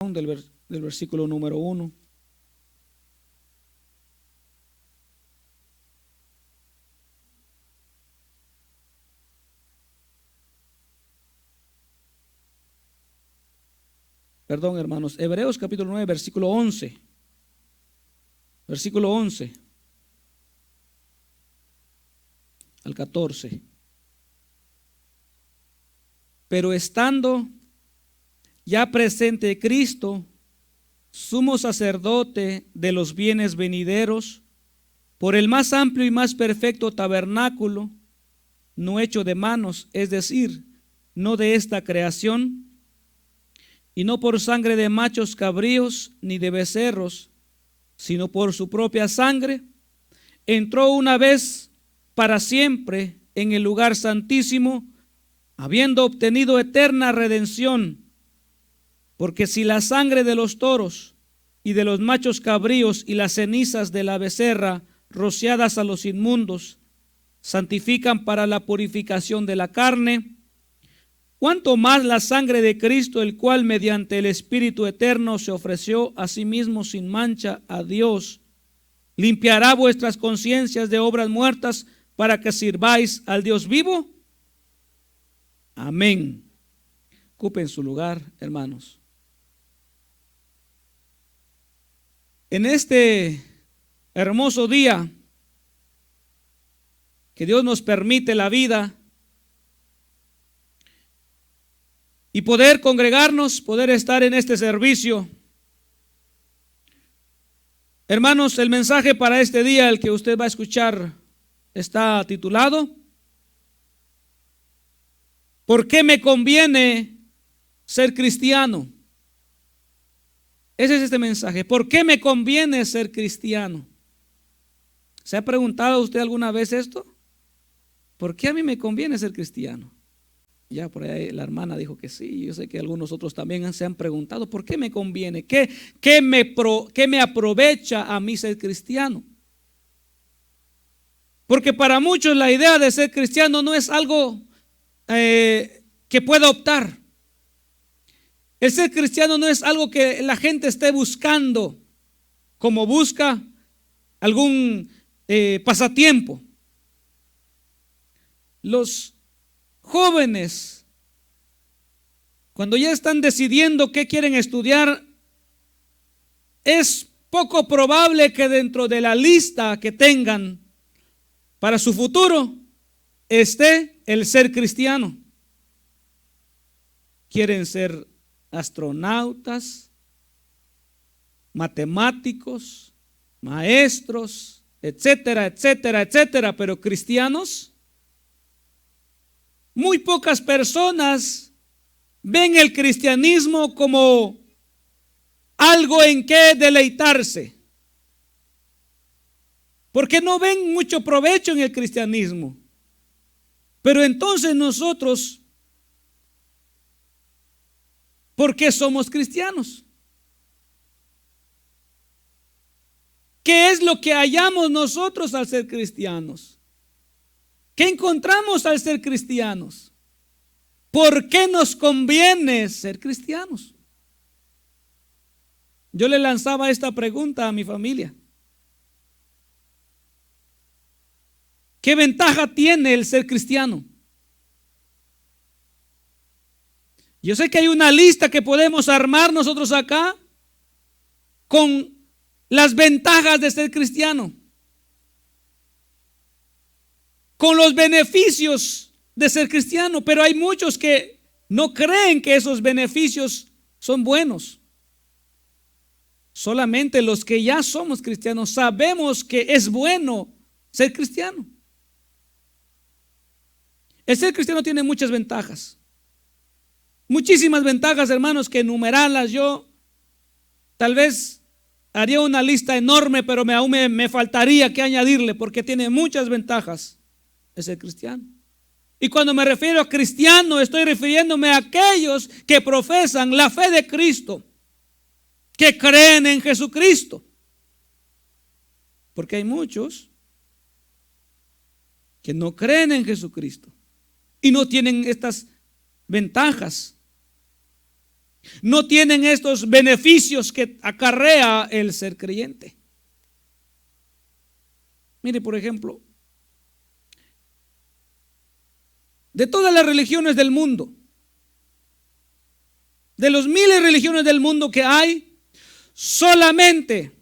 del versículo número 1. Perdón, hermanos, Hebreos capítulo 9, versículo 11. Versículo 11 al 14. Pero estando ya presente Cristo, sumo sacerdote de los bienes venideros, por el más amplio y más perfecto tabernáculo, no hecho de manos, es decir, no de esta creación, y no por sangre de machos cabríos ni de becerros, sino por su propia sangre, entró una vez para siempre en el lugar santísimo, habiendo obtenido eterna redención. Porque si la sangre de los toros y de los machos cabríos y las cenizas de la becerra rociadas a los inmundos santifican para la purificación de la carne, cuánto más la sangre de Cristo, el cual mediante el Espíritu eterno se ofreció a sí mismo sin mancha a Dios, limpiará vuestras conciencias de obras muertas para que sirváis al Dios vivo. Amén. Ocupen su lugar, hermanos. En este hermoso día que Dios nos permite la vida y poder congregarnos, poder estar en este servicio. Hermanos, el mensaje para este día, el que usted va a escuchar, está titulado ¿Por qué me conviene ser cristiano? Ese es este mensaje. ¿Por qué me conviene ser cristiano? ¿Se ha preguntado usted alguna vez esto? ¿Por qué a mí me conviene ser cristiano? Ya por ahí la hermana dijo que sí. Yo sé que algunos otros también se han preguntado, ¿por qué me conviene? ¿Qué me aprovecha a mí ser cristiano? Porque para muchos la idea de ser cristiano no es algo que pueda optar. El ser cristiano no es algo que la gente esté buscando, como busca algún pasatiempo. Los jóvenes, cuando ya están decidiendo qué quieren estudiar, es poco probable que dentro de la lista que tengan para su futuro esté el ser cristiano. Quieren ser astronautas, matemáticos, maestros, etcétera, etcétera, etcétera, pero cristianos, muy pocas personas ven el cristianismo como algo en que deleitarse, porque no ven mucho provecho en el cristianismo. Pero entonces nosotros, ¿por qué somos cristianos? ¿Qué es lo que hallamos nosotros al ser cristianos? ¿Qué encontramos al ser cristianos? ¿Por qué nos conviene ser cristianos? Yo le lanzaba esta pregunta a mi familia. ¿Qué ventaja tiene el ser cristiano? Yo sé que hay una lista que podemos armar nosotros acá con las ventajas de ser cristiano, con los beneficios de ser cristiano, pero hay muchos que no creen que esos beneficios son buenos. Solamente los que ya somos cristianos sabemos que es bueno ser cristiano. El ser cristiano tiene muchas ventajas. Muchísimas ventajas, hermanos, que enumerarlas yo tal vez haría una lista enorme, pero aún me faltaría que añadirle, porque tiene muchas ventajas el ser cristiano. Y cuando me refiero a cristiano, estoy refiriéndome a aquellos que profesan la fe de Cristo, que creen en Jesucristo. Porque hay muchos que no creen en Jesucristo y no tienen estas ventajas. no tienen estos beneficios que acarrea el ser creyente. Mire, por ejemplo, de todas las religiones del mundo, de los miles de religiones del mundo que hay, solamente,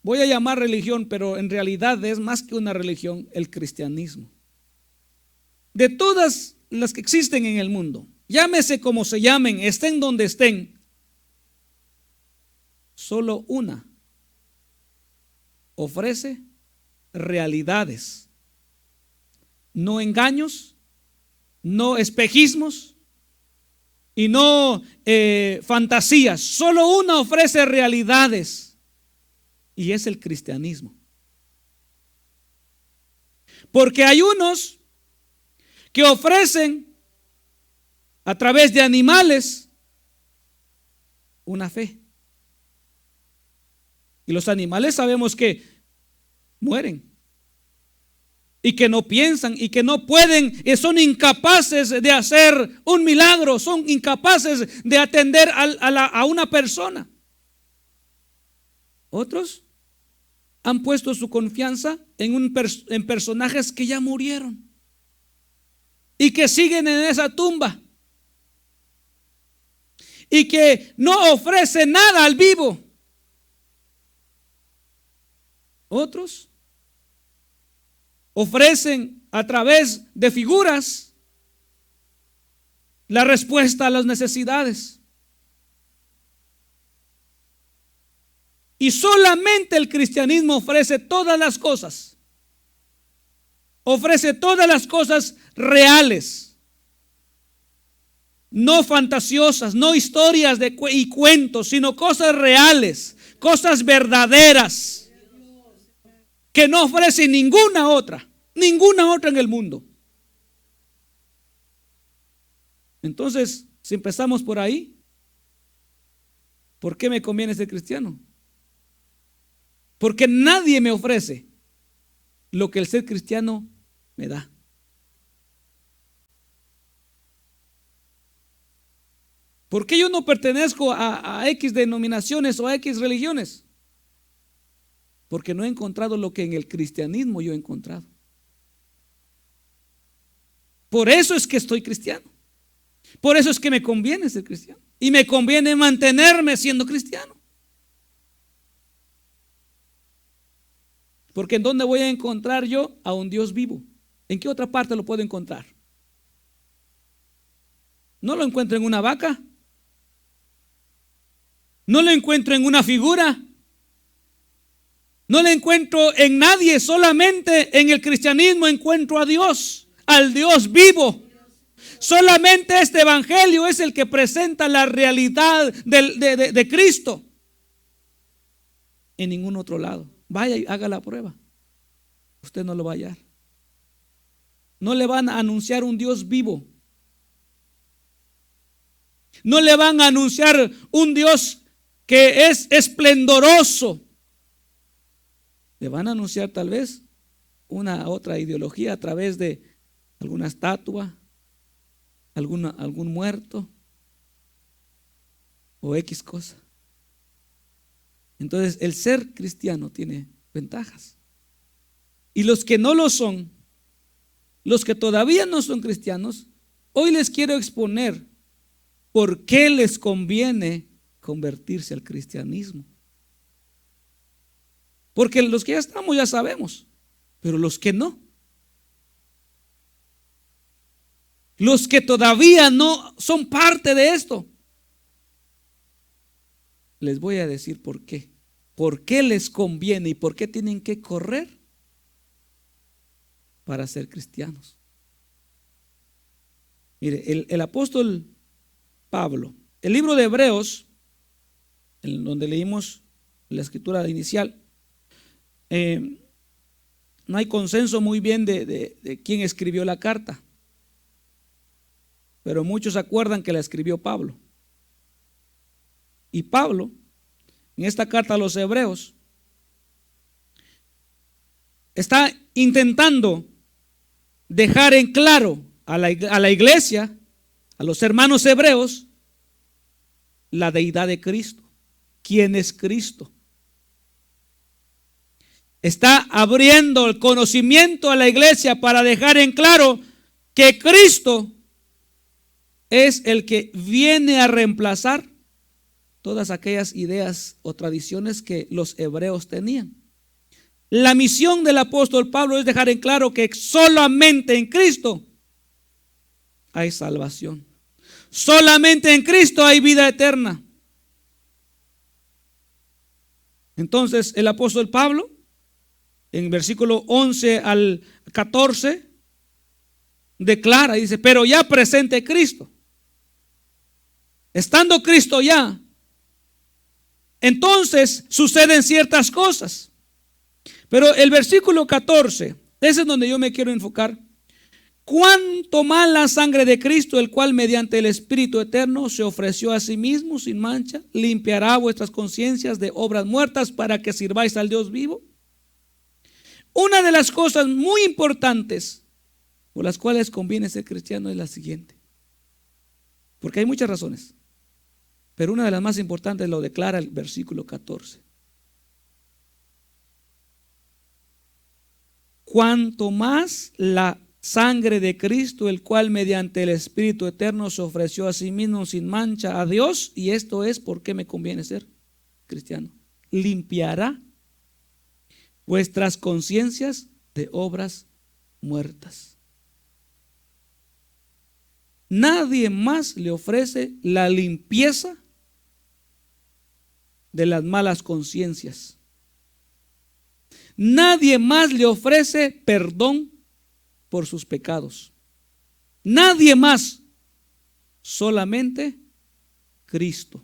voy a llamar religión, pero en realidad es más que una religión, el cristianismo. De todas las que existen en el mundo, llámese como se llamen, estén donde estén, solo una ofrece realidades, no engaños, no espejismos y no fantasías. Solo una ofrece realidades, y es el cristianismo. Porque hay unos que ofrecen a través de animales una fe. Y los animales sabemos que mueren y que no piensan y que no pueden, son incapaces de hacer un milagro, son incapaces de atender a una persona. Otros han puesto su confianza en personajes que ya murieron y que siguen en esa tumba y que no ofrecen nada al vivo. Otros ofrecen a través de figuras la respuesta a las necesidades. Y solamente el cristianismo ofrece todas las cosas. Ofrece todas las cosas reales, no fantasiosas, no historias y cuentos, sino cosas reales, cosas verdaderas, que no ofrece ninguna otra en el mundo. Entonces, si empezamos por ahí, ¿por qué me conviene ser cristiano? Porque nadie me ofrece lo que el ser cristiano me da. ¿Por qué yo no pertenezco a X denominaciones o a X religiones? Porque no he encontrado lo que en el cristianismo yo he encontrado. Por eso es que estoy cristiano. Por eso es que me conviene ser cristiano. Y me conviene mantenerme siendo cristiano. Porque ¿en dónde voy a encontrar yo a un Dios vivo? ¿En qué otra parte lo puedo encontrar? No lo encuentro en una vaca. No lo encuentro en una figura. No lo encuentro en nadie. Solamente en el cristianismo encuentro a Dios, al Dios vivo. Solamente este evangelio es el que presenta la realidad de Cristo. En ningún otro lado. Vaya y haga la prueba. Usted no lo va a hallar. No le van a anunciar un Dios vivo. No le van a anunciar un Dios que es esplendoroso. Le van a anunciar tal vez una otra ideología a través de alguna estatua, algún muerto o X cosa. Entonces el ser cristiano tiene ventajas. Y los que no lo son, los que todavía no son cristianos, hoy les quiero exponer por qué les conviene convertirse al cristianismo. Porque los que ya estamos ya sabemos, pero los que no, los que todavía no son parte de esto, les voy a decir por qué. ¿Por qué les conviene y por qué tienen que correr para ser cristianos? Mire, el apóstol Pablo, el libro de Hebreos, en donde leímos la escritura inicial, no hay consenso muy bien de quién escribió la carta, pero muchos acuerdan que la escribió Pablo. Y Pablo, en esta carta a los hebreos, está intentando dejar en claro a la iglesia, a los hermanos hebreos la deidad de Cristo. ¿Quién es Cristo? Está abriendo el conocimiento a la iglesia para dejar en claro que Cristo es el que viene a reemplazar todas aquellas ideas o tradiciones que los hebreos tenían. La misión del apóstol Pablo es dejar en claro que solamente en Cristo hay salvación. Solamente en Cristo hay vida eterna. Entonces el apóstol Pablo, en versículo 11 al 14, declara, dice, pero ya presente Cristo. Estando Cristo ya, entonces suceden ciertas cosas. Pero el versículo 14, ese es donde yo me quiero enfocar. Cuánto más la sangre de Cristo, el cual mediante el Espíritu eterno se ofreció a sí mismo sin mancha, limpiará vuestras conciencias de obras muertas para que sirváis al Dios vivo. Una de las cosas muy importantes por las cuales conviene ser cristiano es la siguiente. Porque hay muchas razones, pero una de las más importantes lo declara el versículo 14. Cuanto más la sangre de Cristo, el cual mediante el Espíritu eterno se ofreció a sí mismo sin mancha a Dios, y esto es por qué me conviene ser cristiano, limpiará vuestras conciencias de obras muertas. Nadie más le ofrece la limpieza de las malas conciencias. Nadie más le ofrece perdón por sus pecados. Nadie más, solamente Cristo.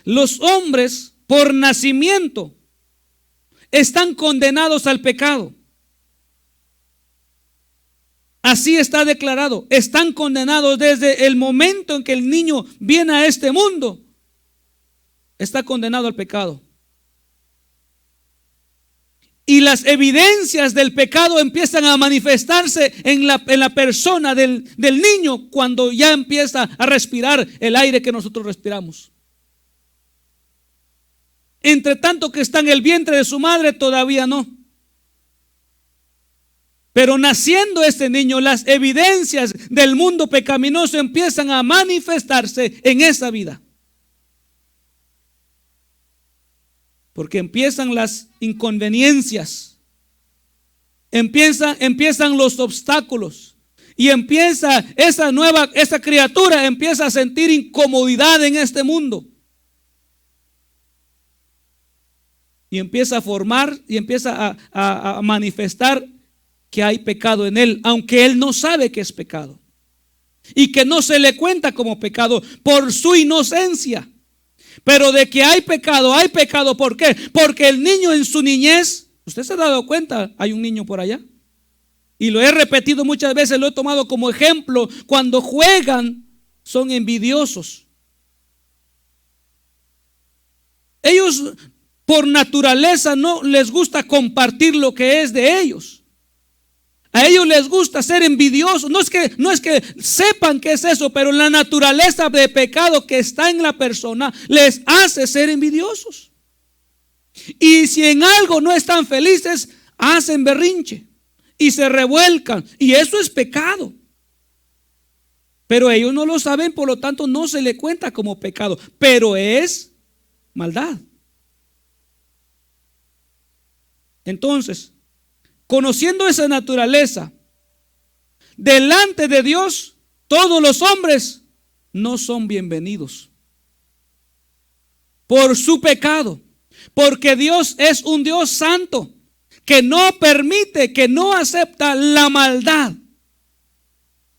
Los hombres por nacimiento están condenados al pecado. Así está declarado. Están condenados desde el momento en que el niño viene a este mundo. Está condenado al pecado. Y las evidencias del pecado empiezan a manifestarse en la persona del niño cuando ya empieza a respirar el aire que nosotros respiramos. Entre tanto que está en el vientre de su madre, todavía no. Pero naciendo este niño, las evidencias del mundo pecaminoso empiezan a manifestarse en esa vida. Porque empiezan las inconveniencias, empiezan los obstáculos, y empieza esa criatura empieza a sentir incomodidad en este mundo. Y empieza a formar y empieza a manifestar que hay pecado en él, aunque él no sabe que es pecado. Y que no se le cuenta como pecado por su inocencia. Pero de que hay pecado, ¿por qué? Porque el niño en su niñez, usted se ha dado cuenta, hay un niño por allá. Y lo he repetido muchas veces, lo he tomado como ejemplo. Cuando juegan, son envidiosos. Ellos por naturaleza no les gusta compartir lo que es de ellos. A ellos les gusta ser envidiosos. No es que sepan qué es eso, pero la naturaleza de pecado que está en la persona les hace ser envidiosos. Y si en algo no están felices, hacen berrinche y se revuelcan. Y eso es pecado. Pero ellos no lo saben, por lo tanto no se le cuenta como pecado. Pero es maldad. Entonces, conociendo esa naturaleza, delante de Dios, todos los hombres no son bienvenidos por su pecado, porque Dios es un Dios santo que no permite, que no acepta la maldad.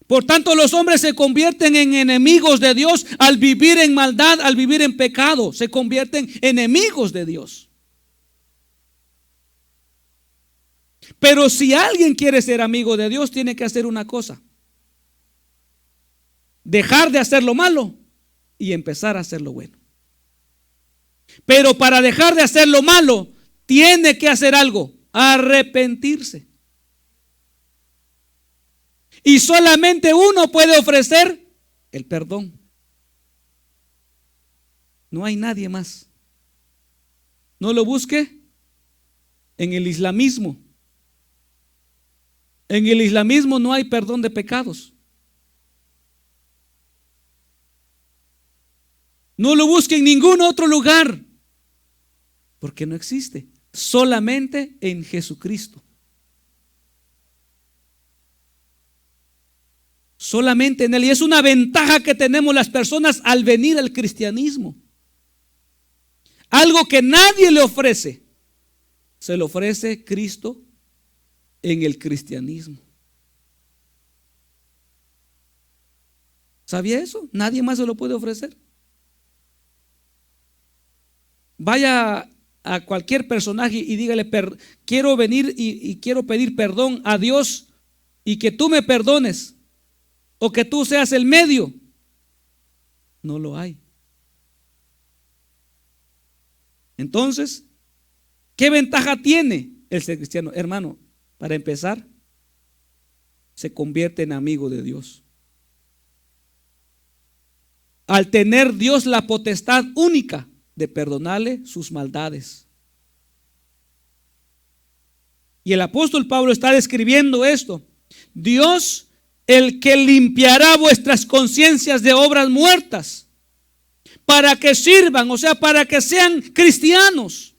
Por tanto, los hombres se convierten en enemigos de Dios al vivir en maldad, al vivir en pecado, se convierten en enemigos de Dios. Pero si alguien quiere ser amigo de Dios, tiene que hacer una cosa: dejar de hacer lo malo y empezar a hacer lo bueno. Pero para dejar de hacer lo malo, tiene que hacer algo: arrepentirse. Y solamente uno puede ofrecer el perdón. No hay nadie más. No lo busque en el islamismo. En el islamismo no hay perdón de pecados. No lo busque en ningún otro lugar, porque no existe. Solamente en Jesucristo. Solamente en Él. Y es una ventaja que tenemos las personas al venir al cristianismo. Algo que nadie le ofrece, se le ofrece Cristo en el cristianismo. ¿Sabía eso? Nadie más se lo puede ofrecer. Vaya a cualquier personaje y dígale: quiero venir y quiero pedir perdón a Dios y que tú me perdones, o que tú seas el medio. No lo hay. Entonces, ¿qué ventaja tiene el ser cristiano? Hermano, para empezar, se convierte en amigo de Dios. Al tener Dios la potestad única de perdonarle sus maldades. Y el apóstol Pablo está describiendo esto: Dios, el que limpiará vuestras conciencias de obras muertas, para que sirvan, o sea, para que sean cristianos.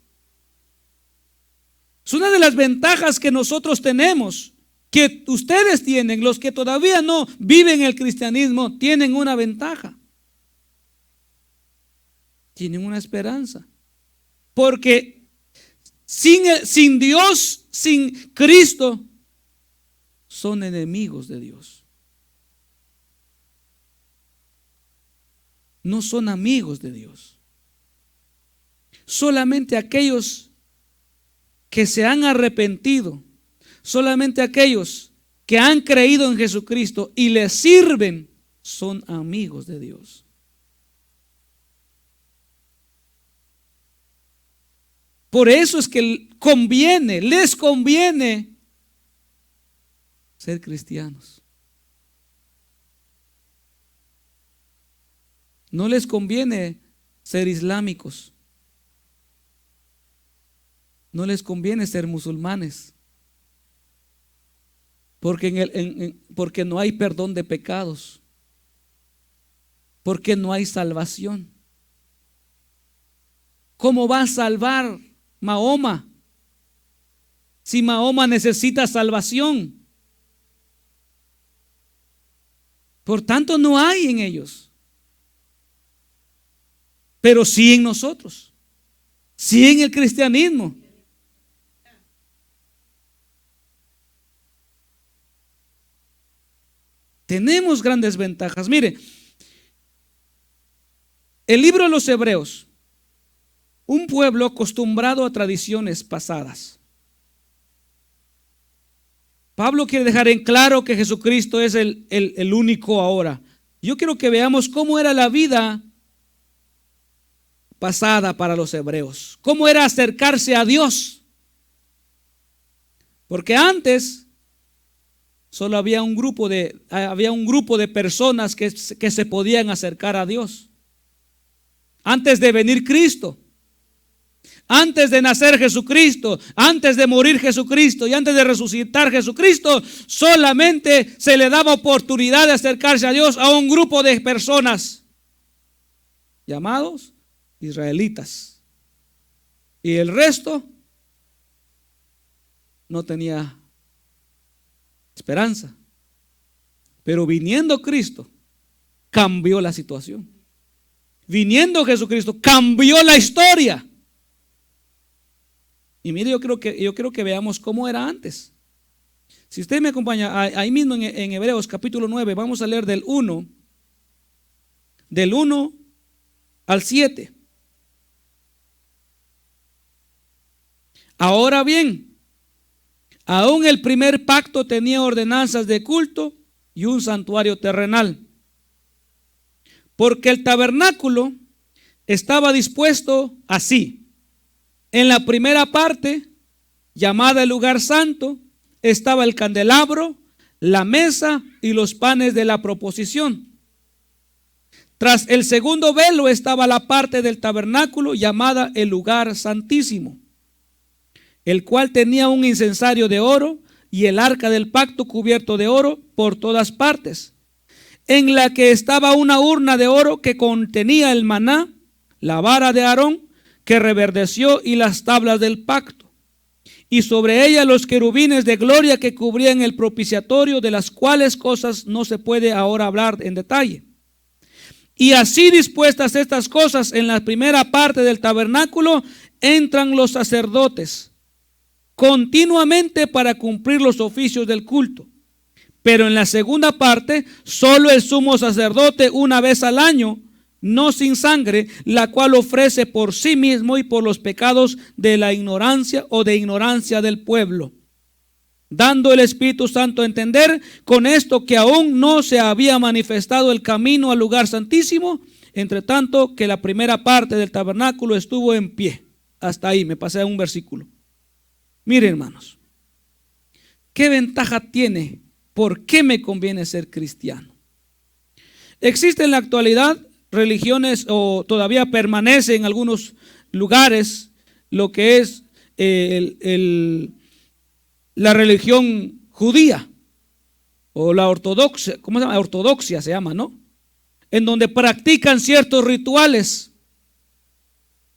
Es una de las ventajas que nosotros tenemos, que ustedes tienen. Los que todavía no viven el cristianismo tienen una ventaja. Tienen una esperanza. Porque sin Dios, sin Cristo, son enemigos de Dios. No son amigos de Dios. Solamente aquellos que se han arrepentido, solamente aquellos que han creído en Jesucristo y le sirven, son amigos de Dios. Por eso es que les conviene ser cristianos. No les conviene ser islámicos. No les conviene ser musulmanes. Porque no hay perdón de pecados. Porque no hay salvación. ¿Cómo va a salvar Mahoma si Mahoma necesita salvación? Por tanto, no hay en ellos. Pero sí en nosotros, sí en el cristianismo. Tenemos grandes ventajas. Mire, el libro de los Hebreos, un pueblo acostumbrado a tradiciones pasadas. Pablo quiere dejar en claro que Jesucristo es el único ahora. Yo quiero que veamos cómo era la vida pasada para los hebreos, cómo era acercarse a Dios. Porque antes solo había un grupo de personas que se podían acercar a Dios. Antes de venir Cristo, antes de nacer Jesucristo, antes de morir Jesucristo y antes de resucitar Jesucristo, solamente se le daba oportunidad de acercarse a Dios a un grupo de personas llamados israelitas. Y el resto no tenía esperanza. Pero viniendo Cristo, cambió la situación. Viniendo Jesucristo, cambió la historia. Y mire, yo creo que veamos cómo era antes. Si usted me acompaña ahí mismo en Hebreos capítulo 9, vamos a leer del 1 al 7. Ahora bien, aún el primer pacto tenía ordenanzas de culto y un santuario terrenal, porque el tabernáculo estaba dispuesto así. En la primera parte, llamada el lugar santo, estaba el candelabro, la mesa y los panes de la proposición. Tras el segundo velo estaba la parte del tabernáculo llamada el lugar santísimo, el cual tenía un incensario de oro y el arca del pacto cubierto de oro por todas partes, en la que estaba una urna de oro que contenía el maná, la vara de Aarón que reverdeció y las tablas del pacto, y sobre ella los querubines de gloria que cubrían el propiciatorio, de las cuales cosas no se puede ahora hablar en detalle. Y así dispuestas estas cosas, en la primera parte del tabernáculo entran los sacerdotes continuamente para cumplir los oficios del culto. Pero en la segunda parte, solo el sumo sacerdote una vez al año, no sin sangre, la cual ofrece por sí mismo y por los pecados de la ignorancia o de ignorancia del pueblo, dando el Espíritu Santo a entender con esto que aún no se había manifestado el camino al lugar santísimo, entre tanto que la primera parte del tabernáculo estuvo en pie. Hasta ahí, me pasé a un versículo. Miren, hermanos, ¿qué ventaja tiene? ¿Por qué me conviene ser cristiano? Existe en la actualidad religiones, o todavía permanece en algunos lugares, lo que es la religión judía o la ortodoxia. ¿Cómo se llama? Ortodoxia se llama, ¿no? En donde practican ciertos rituales,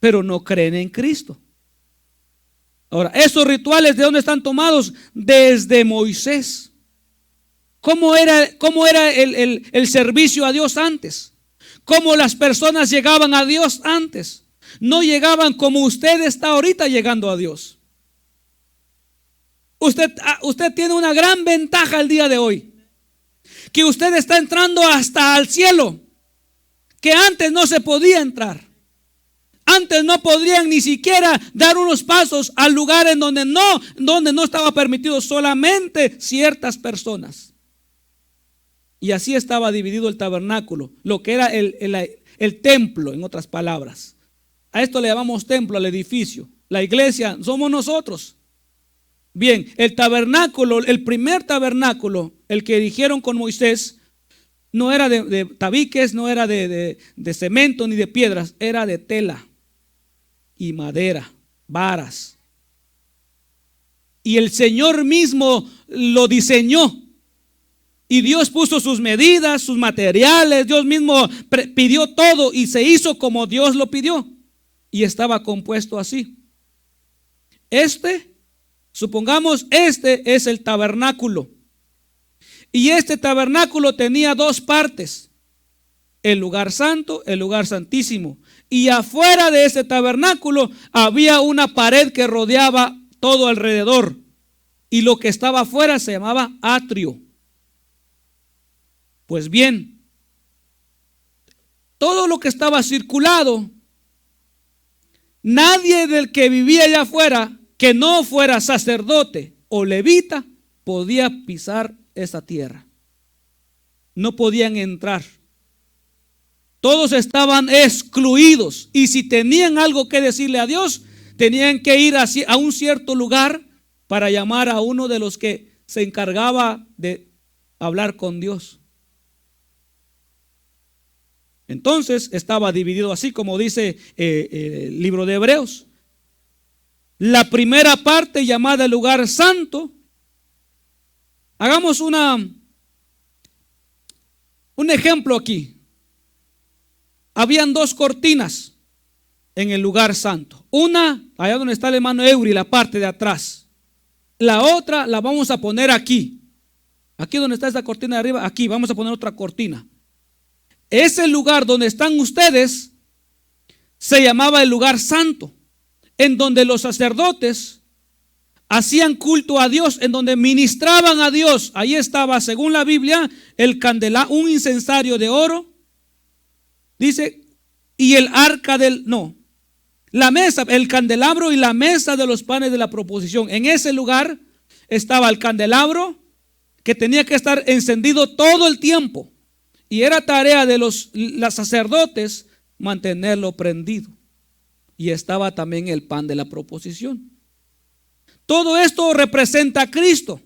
pero no creen en Cristo. Ahora, esos rituales, ¿de dónde están tomados? Desde Moisés. ¿Cómo era el servicio a Dios antes? ¿Cómo las personas llegaban a Dios antes? No llegaban como usted está ahorita llegando a Dios. Usted tiene una gran ventaja el día de hoy, que usted está entrando hasta al cielo, que antes no se podía entrar. Antes no podrían ni siquiera dar unos pasos al lugar en donde no estaba permitido, solamente ciertas personas. Y así estaba dividido el tabernáculo, lo que era el templo, en otras palabras. A esto le llamamos templo, al edificio. La iglesia somos nosotros. Bien, el tabernáculo, el primer tabernáculo, el que erigieron con Moisés, no era de tabiques, no era de cemento ni de piedras, era de tela y madera, varas. Y el Señor mismo lo diseñó. Y Dios puso sus medidas, sus materiales, Dios mismo pidió todo y se hizo como Dios lo pidió. Y estaba compuesto así. Supongamos este es el tabernáculo. Y este tabernáculo tenía dos partes: el lugar santo, el lugar santísimo. Y afuera de ese tabernáculo había una pared que rodeaba todo alrededor. Y lo que estaba afuera se llamaba atrio. Pues bien, todo lo que estaba circulado, nadie del que vivía allá afuera, que no fuera sacerdote o levita, podía pisar esa tierra. No podían entrar. Todos estaban excluidos, y si tenían algo que decirle a Dios, tenían que ir a un cierto lugar para llamar a uno de los que se encargaba de hablar con Dios. Entonces estaba dividido así como dice el libro de Hebreos. La primera parte, llamada el lugar santo. Hagamos un ejemplo aquí. Habían dos cortinas en el lugar santo. Una, allá donde está el hermano Eury, la parte de atrás. La otra la vamos a poner aquí. Aquí donde está esta cortina de arriba, aquí vamos a poner otra cortina. Ese lugar donde están ustedes se llamaba el lugar santo, en donde los sacerdotes hacían culto a Dios, en donde ministraban a Dios. Ahí estaba, según la Biblia, un incensario de oro, dice, y el arca la mesa, el candelabro y la mesa de los panes de la proposición. En ese lugar estaba el candelabro, que tenía que estar encendido todo el tiempo. Y era tarea de los sacerdotes mantenerlo prendido. Y estaba también el pan de la proposición. Todo esto representa a Cristo.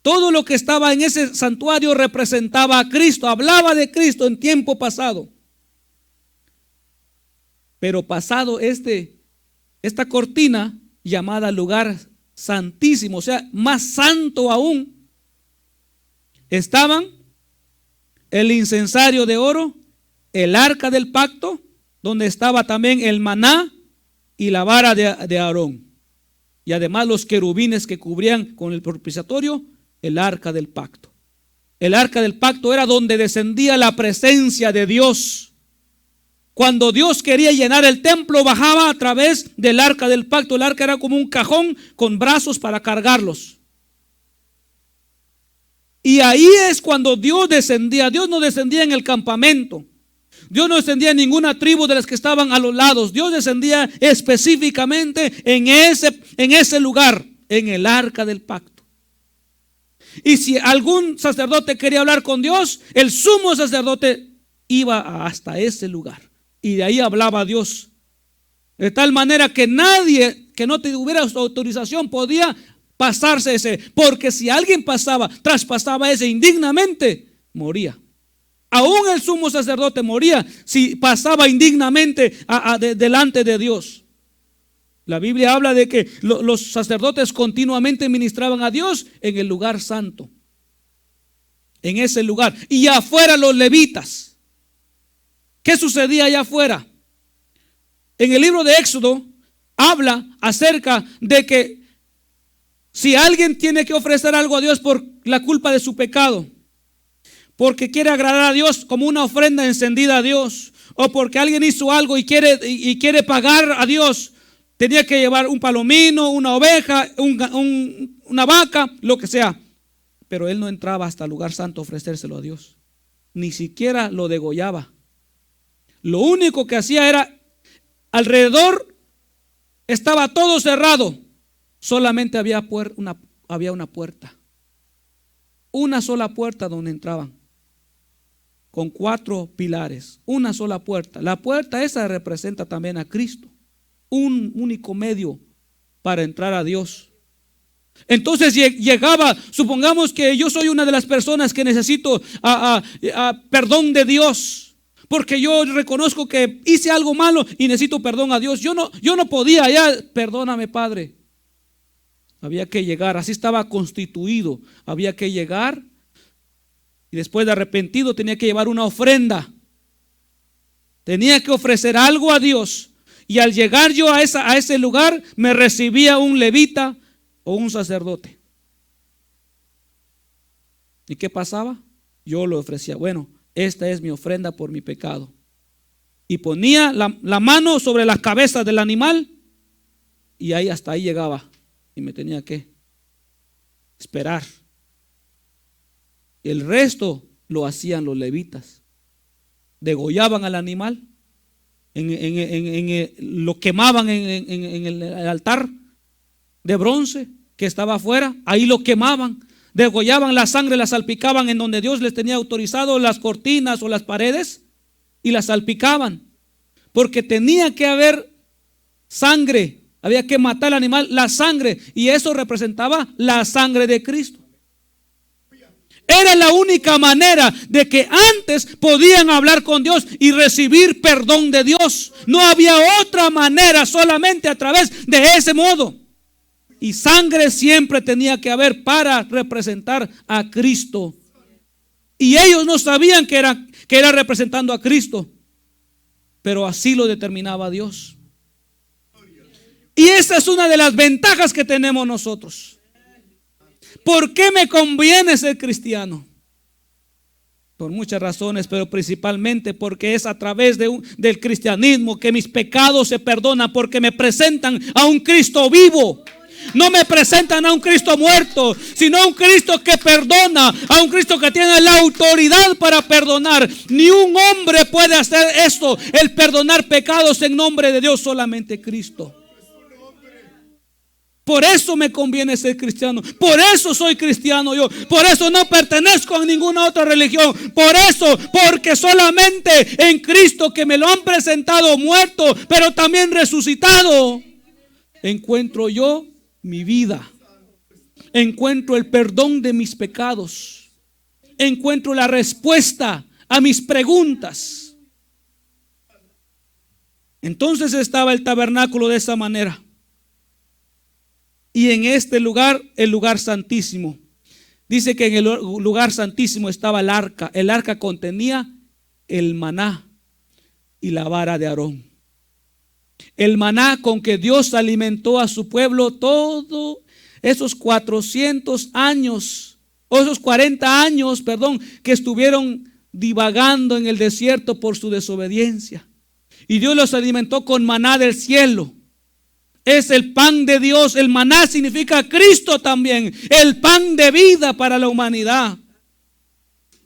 Todo lo que estaba en ese santuario representaba a Cristo, hablaba de Cristo en tiempo pasado. Pero pasado esta cortina llamada lugar santísimo, o sea, más santo aún, estaban el incensario de oro, el arca del pacto, donde estaba también el maná y la vara de Aarón. Y además los querubines que cubrían con el propiciatorio el arca del pacto. El arca del pacto era donde descendía la presencia de Dios. Cuando Dios quería llenar el templo, bajaba a través del arca del pacto. El arca era como un cajón con brazos para cargarlos. Y ahí es cuando Dios descendía. Dios no descendía en el campamento. Dios no descendía en ninguna tribu de las que estaban a los lados. Dios descendía específicamente en ese lugar, en el arca del pacto. Y si algún sacerdote quería hablar con Dios, el sumo sacerdote iba hasta ese lugar y de ahí hablaba a Dios. De tal manera que nadie que no tuviera su autorización podía pasarse ese, porque si alguien traspasaba ese indignamente, moría. Aún el sumo sacerdote moría si pasaba indignamente delante de Dios. La Biblia habla de que los sacerdotes continuamente ministraban a Dios en el lugar santo, en ese lugar. Y afuera los levitas. ¿Qué sucedía allá afuera? En el libro de Éxodo habla acerca de que si alguien tiene que ofrecer algo a Dios por la culpa de su pecado, porque quiere agradar a Dios como una ofrenda encendida a Dios, o porque alguien hizo algo y quiere pagar a Dios, tenía que llevar un palomino, una oveja, una vaca, lo que sea. Pero él no entraba hasta el lugar santo a ofrecérselo a Dios. Ni siquiera lo degollaba. Lo único que hacía era, alrededor estaba todo cerrado. Solamente había una puerta. Una sola puerta donde entraban. Con 4 pilares. Una sola puerta. La puerta esa representa también a Cristo. Un único medio para entrar a Dios. Entonces llegaba, supongamos que yo soy una de las personas que necesito perdón de Dios, porque yo reconozco que hice algo malo y necesito perdón a Dios. Yo no podía, perdóname, Padre. Había que llegar, así estaba constituido. Había que llegar y después de arrepentido tenía que llevar una ofrenda. Tenía que ofrecer algo a Dios. Y al llegar yo a ese lugar, me recibía un levita o un sacerdote. ¿Y qué pasaba? Yo lo ofrecía. Bueno, esta es mi ofrenda por mi pecado. Y ponía la mano sobre las cabezas del animal y hasta ahí llegaba. Y me tenía que esperar. El resto lo hacían los levitas. Degollaban al animal. Lo quemaban en el altar de bronce que estaba afuera. Ahí lo quemaban, degollaban la sangre, la salpicaban en donde Dios les tenía autorizado, las cortinas o las paredes, y la salpicaban, porque tenía que haber sangre. Había que matar al animal, la sangre, y eso representaba la sangre de Cristo. Era la única manera de que antes podían hablar con Dios y recibir perdón de Dios. No había otra manera, solamente a través de ese modo. Y sangre siempre tenía que haber para representar a Cristo. Y ellos no sabían que era representando a Cristo, pero así lo determinaba Dios. Y esa es una de las ventajas que tenemos nosotros. ¿Por qué me conviene ser cristiano? Por muchas razones, pero principalmente porque es a través del cristianismo que mis pecados se perdonan, porque me presentan a un Cristo vivo. No me presentan a un Cristo muerto, sino a un Cristo que perdona, a un Cristo que tiene la autoridad para perdonar. Ni un hombre puede hacer esto, el perdonar pecados en nombre de Dios, solamente Cristo. Por eso me conviene ser cristiano. Por eso soy cristiano yo. Por eso no pertenezco a ninguna otra religión. Por eso, porque solamente en Cristo, que me lo han presentado muerto, pero también resucitado, encuentro yo mi vida. encuentro el perdón de mis pecados, encuentro la respuesta a mis preguntas. Entonces estaba el tabernáculo de esa manera. Y en este lugar, el lugar santísimo. Dice que en el lugar santísimo estaba el arca. El arca contenía el maná y la vara de Aarón. El maná con que Dios alimentó a su pueblo todos esos 400 años, o esos 40 años, perdón, que estuvieron divagando en el desierto por su desobediencia. Y Dios los alimentó con maná del cielo. Es el pan de Dios. El maná significa Cristo también, el pan de vida para la humanidad.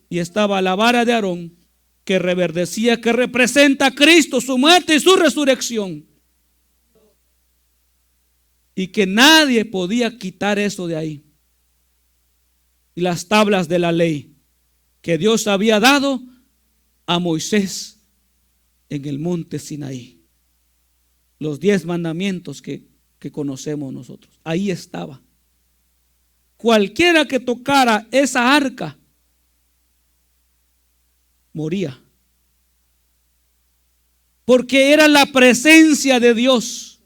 Y estaba la vara de Aarón, que reverdecía, que representa a Cristo, su muerte y su resurrección. Y que nadie podía quitar eso de ahí. Y las tablas de la ley que Dios había dado a Moisés en el monte Sinaí. Los 10 mandamientos que conocemos nosotros. Ahí estaba. Cualquiera que tocara esa arca moría. Porque era la presencia de Dios.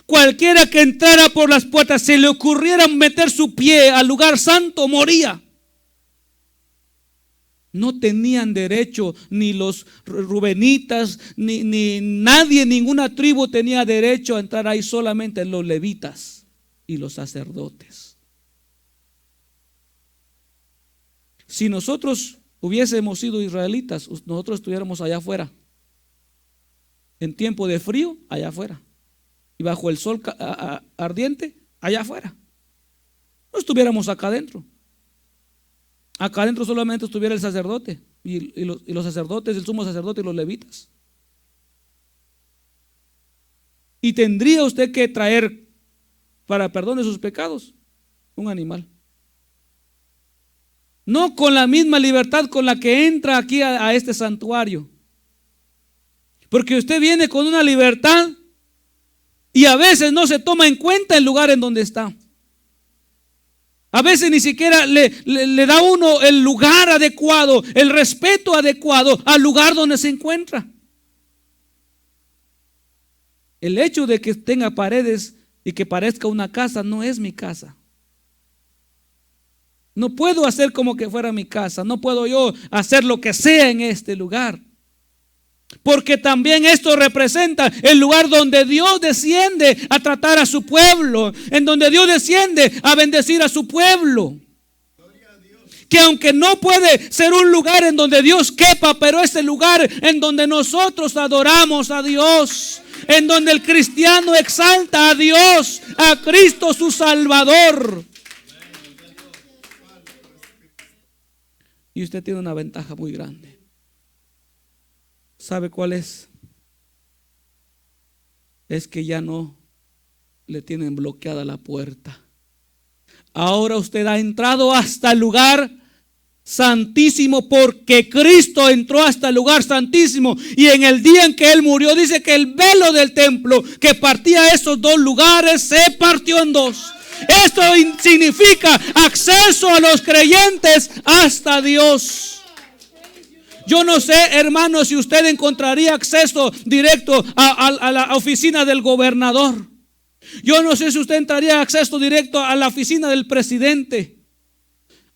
Cualquiera que entrara por las puertas, se le ocurriera meter su pie al lugar santo, moría. No tenían derecho, ni los rubenitas, ni nadie, ninguna tribu tenía derecho a entrar ahí, solamente los levitas y los sacerdotes. Si nosotros hubiésemos sido israelitas, nosotros estuviéramos allá afuera, en tiempo de frío, allá afuera, y bajo el sol ardiente, allá afuera. No estuviéramos acá adentro. Acá adentro solamente estuviera el sacerdote y los sacerdotes, el sumo sacerdote y los levitas. Y tendría usted que traer para perdón de sus pecados un animal. No con la misma libertad con la que entra aquí a este santuario. Porque usted viene con una libertad y a veces no se toma en cuenta el lugar en donde está. A veces ni siquiera le da uno el lugar adecuado, el respeto adecuado al lugar donde se encuentra. El hecho de que tenga paredes y que parezca una casa no es mi casa. No puedo hacer como que fuera mi casa. No puedo yo hacer lo que sea en este lugar. Porque también esto representa el lugar donde Dios desciende a tratar a su pueblo, en donde Dios desciende a bendecir a su pueblo. Que aunque no puede ser un lugar en donde Dios quepa, pero es el lugar en donde nosotros adoramos a Dios, en donde el cristiano exalta a Dios, a Cristo su Salvador. Y usted tiene una ventaja muy grande. ¿Sabe cuál es? Es que ya no le tienen bloqueada la puerta. Ahora usted ha entrado hasta el lugar santísimo porque Cristo entró hasta el lugar santísimo. Y en el día en que Él murió, dice que el velo del templo que partía esos dos lugares se partió en dos. Esto significa acceso a los creyentes hasta Dios. Yo no sé, hermano, si usted encontraría acceso directo a la oficina del gobernador. Yo no sé si usted entraría acceso directo a la oficina del presidente.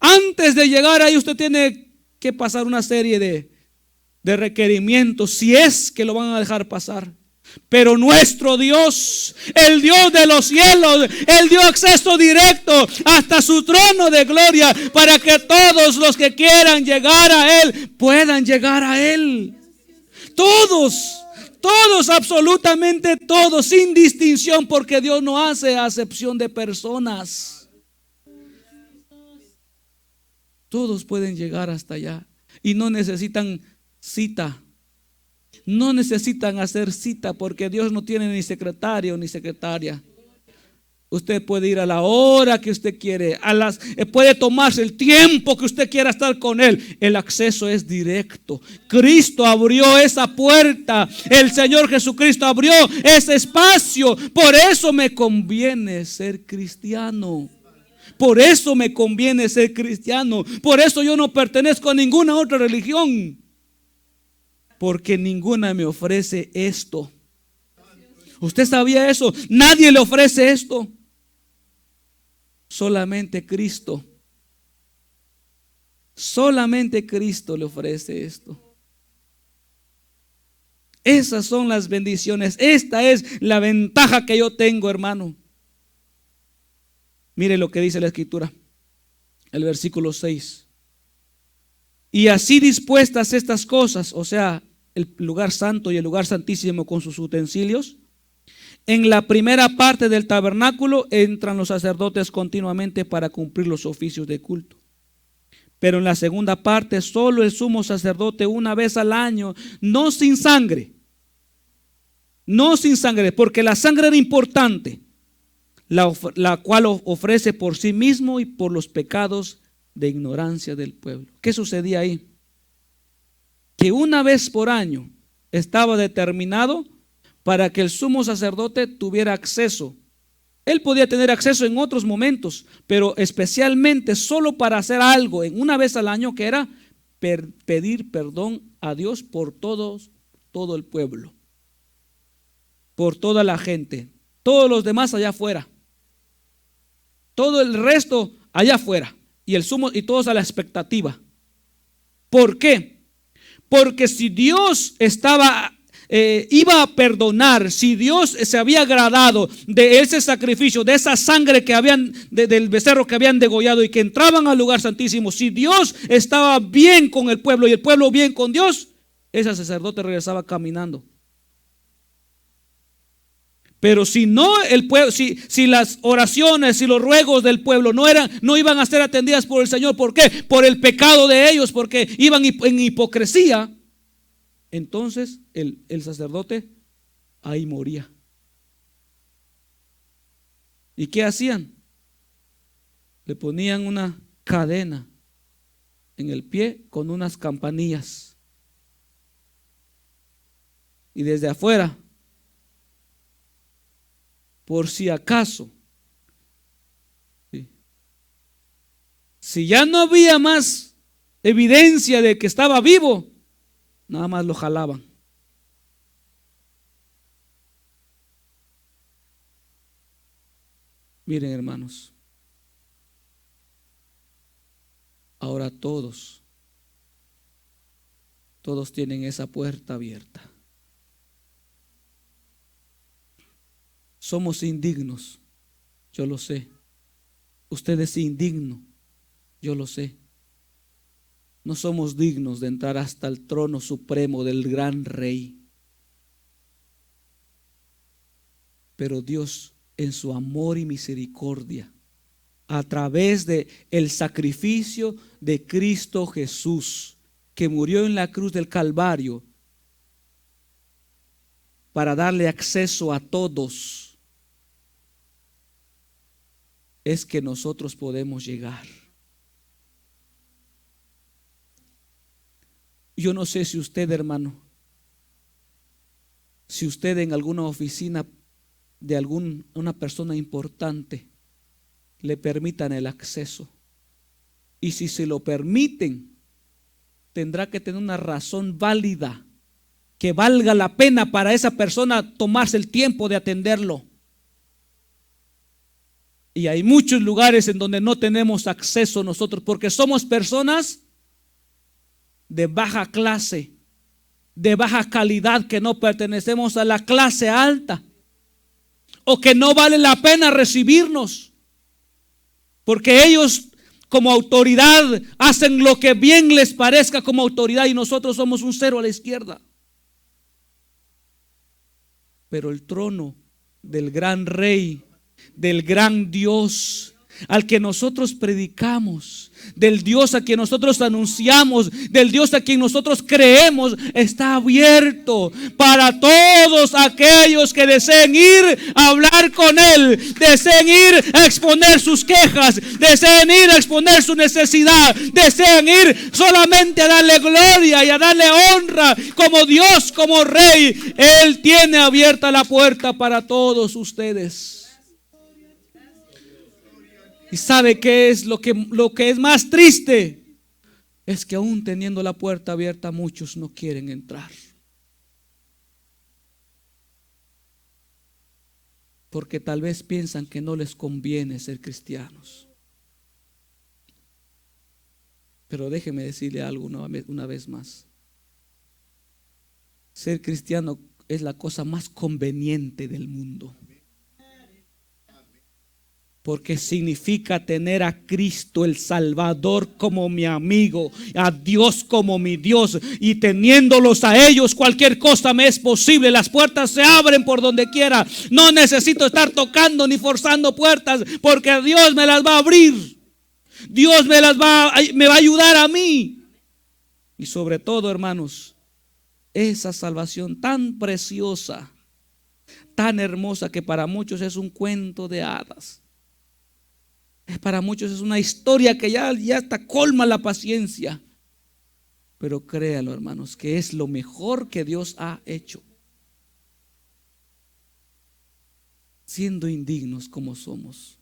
Antes de llegar ahí usted tiene que pasar una serie de requerimientos, si es que lo van a dejar pasar. Pero nuestro Dios, el Dios de los cielos, Él dio acceso directo hasta su trono de gloria para que todos los que quieran llegar a Él puedan llegar a Él. Todos, absolutamente todos, sin distinción, porque Dios no hace acepción de personas. Todos pueden llegar hasta allá y no necesitan cita. No necesitan hacer cita porque Dios no tiene ni secretario ni secretaria. Usted puede ir a la hora que usted quiere, puede tomarse el tiempo que usted quiera estar con Él. El acceso es directo. Cristo abrió esa puerta. El Señor Jesucristo abrió ese espacio. Por eso me conviene ser cristiano. Por eso me conviene ser cristiano. Por eso yo no pertenezco a ninguna otra religión. Porque ninguna me ofrece esto. ¿Usted sabía eso? Nadie le ofrece esto. Solamente Cristo. Solamente Cristo le ofrece esto. Esas son las bendiciones. Esta es la ventaja que yo tengo, hermano. Mire lo que dice la Escritura, el versículo 6. Y así dispuestas estas cosas, o sea, el lugar santo y el lugar santísimo con sus utensilios, en la primera parte del tabernáculo entran los sacerdotes continuamente para cumplir los oficios de culto. Pero en la segunda parte solo el sumo sacerdote una vez al año, no sin sangre. No sin sangre, porque la sangre era importante, la cual ofrece por sí mismo y por los pecados de ignorancia del pueblo. ¿Qué sucedía ahí? Que una vez por año estaba determinado para que el sumo sacerdote tuviera acceso. Él podía tener acceso en otros momentos, pero especialmente solo para hacer algo en una vez al año, que era pedir perdón a Dios por todo el pueblo, por toda la gente, todos los demás allá afuera, todo el resto allá afuera, y el sumo y todos a la expectativa. ¿Por qué? Porque si Dios iba a perdonar, si Dios se había agradado de ese sacrificio, de esa sangre que habían del becerro que habían degollado y que entraban al lugar santísimo, si Dios estaba bien con el pueblo y el pueblo bien con Dios, ese sacerdote regresaba caminando. Pero si no, el pueblo, si las oraciones y los ruegos del pueblo no iban a ser atendidas por el Señor, ¿por qué? Por el pecado de ellos, porque iban en hipocresía. Entonces el sacerdote ahí moría. ¿Y qué hacían? Le ponían una cadena en el pie con unas campanillas. Y desde afuera, por si acaso, si ya no había más evidencia de que estaba vivo, nada más lo jalaban. Miren, hermanos, ahora todos tienen esa puerta abierta. Somos indignos, yo lo sé. Usted es indigno, yo lo sé. No somos dignos de entrar hasta el trono supremo del gran Rey. Pero Dios, en su amor y misericordia, a través de el sacrificio de Cristo Jesús, que murió en la cruz del Calvario para darle acceso a todos, es que nosotros podemos llegar. Yo no sé si usted, hermano, si usted en alguna oficina de una persona importante le permitan el acceso, y si se lo permiten, tendrá que tener una razón válida que valga la pena para esa persona tomarse el tiempo de atenderlo. Y hay muchos lugares en donde no tenemos acceso nosotros porque somos personas de baja clase, de baja calidad, que no pertenecemos a la clase alta, o que no vale la pena recibirnos, porque ellos como autoridad hacen lo que bien les parezca como autoridad y nosotros somos un cero a la izquierda. Pero el trono del gran Rey, del gran Dios al que nosotros predicamos, del Dios a quien nosotros anunciamos, del Dios a quien nosotros creemos, está abierto para todos aquellos que deseen ir a hablar con Él, deseen ir a exponer sus quejas, deseen ir a exponer su necesidad, deseen ir solamente a darle gloria y a darle honra como Dios, como Rey. Él tiene abierta la puerta para todos ustedes. ¿Y sabe qué es lo que es más triste? Es que aún teniendo la puerta abierta, muchos no quieren entrar. Porque tal vez piensan que no les conviene ser cristianos. Pero déjeme decirle algo una vez más. Ser cristiano es la cosa más conveniente del mundo. Porque significa tener a Cristo el Salvador como mi amigo, a Dios como mi Dios, y teniéndolos a ellos cualquier cosa me es posible. Las puertas se abren por donde quiera. No necesito estar tocando ni forzando puertas, porque Dios me las va a abrir. Dios me va a ayudar a mí. Y sobre todo, hermanos, esa salvación tan preciosa, tan hermosa, que para muchos es un cuento de hadas. Para muchos es una historia que ya hasta colma la paciencia. Pero créalo, hermanos, que es lo mejor que Dios ha hecho. Siendo indignos como somos.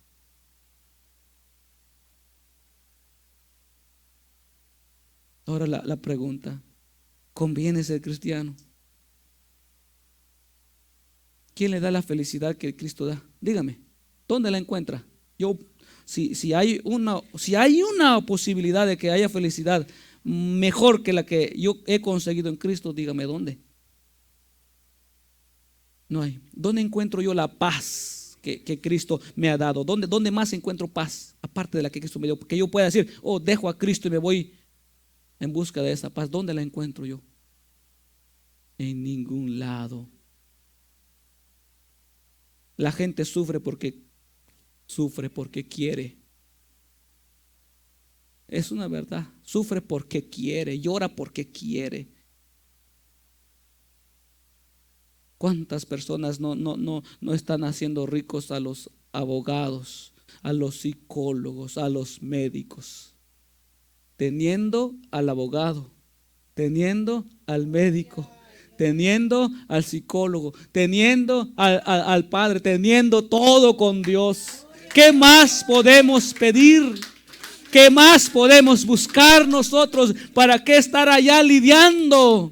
Ahora la pregunta: ¿conviene ser cristiano? ¿Quién le da la felicidad que Cristo da? Dígame, ¿dónde la encuentra? Si hay una posibilidad de que haya felicidad mejor que la que yo he conseguido en Cristo, dígame dónde. No hay. ¿Dónde encuentro yo la paz que Cristo me ha dado? ¿Dónde más encuentro paz aparte de la que Cristo me dio? Que yo pueda decir, dejo a Cristo y me voy en busca de esa paz. ¿Dónde la encuentro yo? En ningún lado. La gente sufre porque quiere. Es una verdad. Sufre porque quiere, llora porque quiere. ¿Cuántas personas no están haciendo ricos a los abogados, a los psicólogos, a los médicos? Teniendo al abogado, teniendo al médico, teniendo al psicólogo, teniendo al padre, teniendo todo con Dios. ¿Qué más podemos pedir? ¿Qué más podemos buscar nosotros? ¿Para qué estar allá lidiando?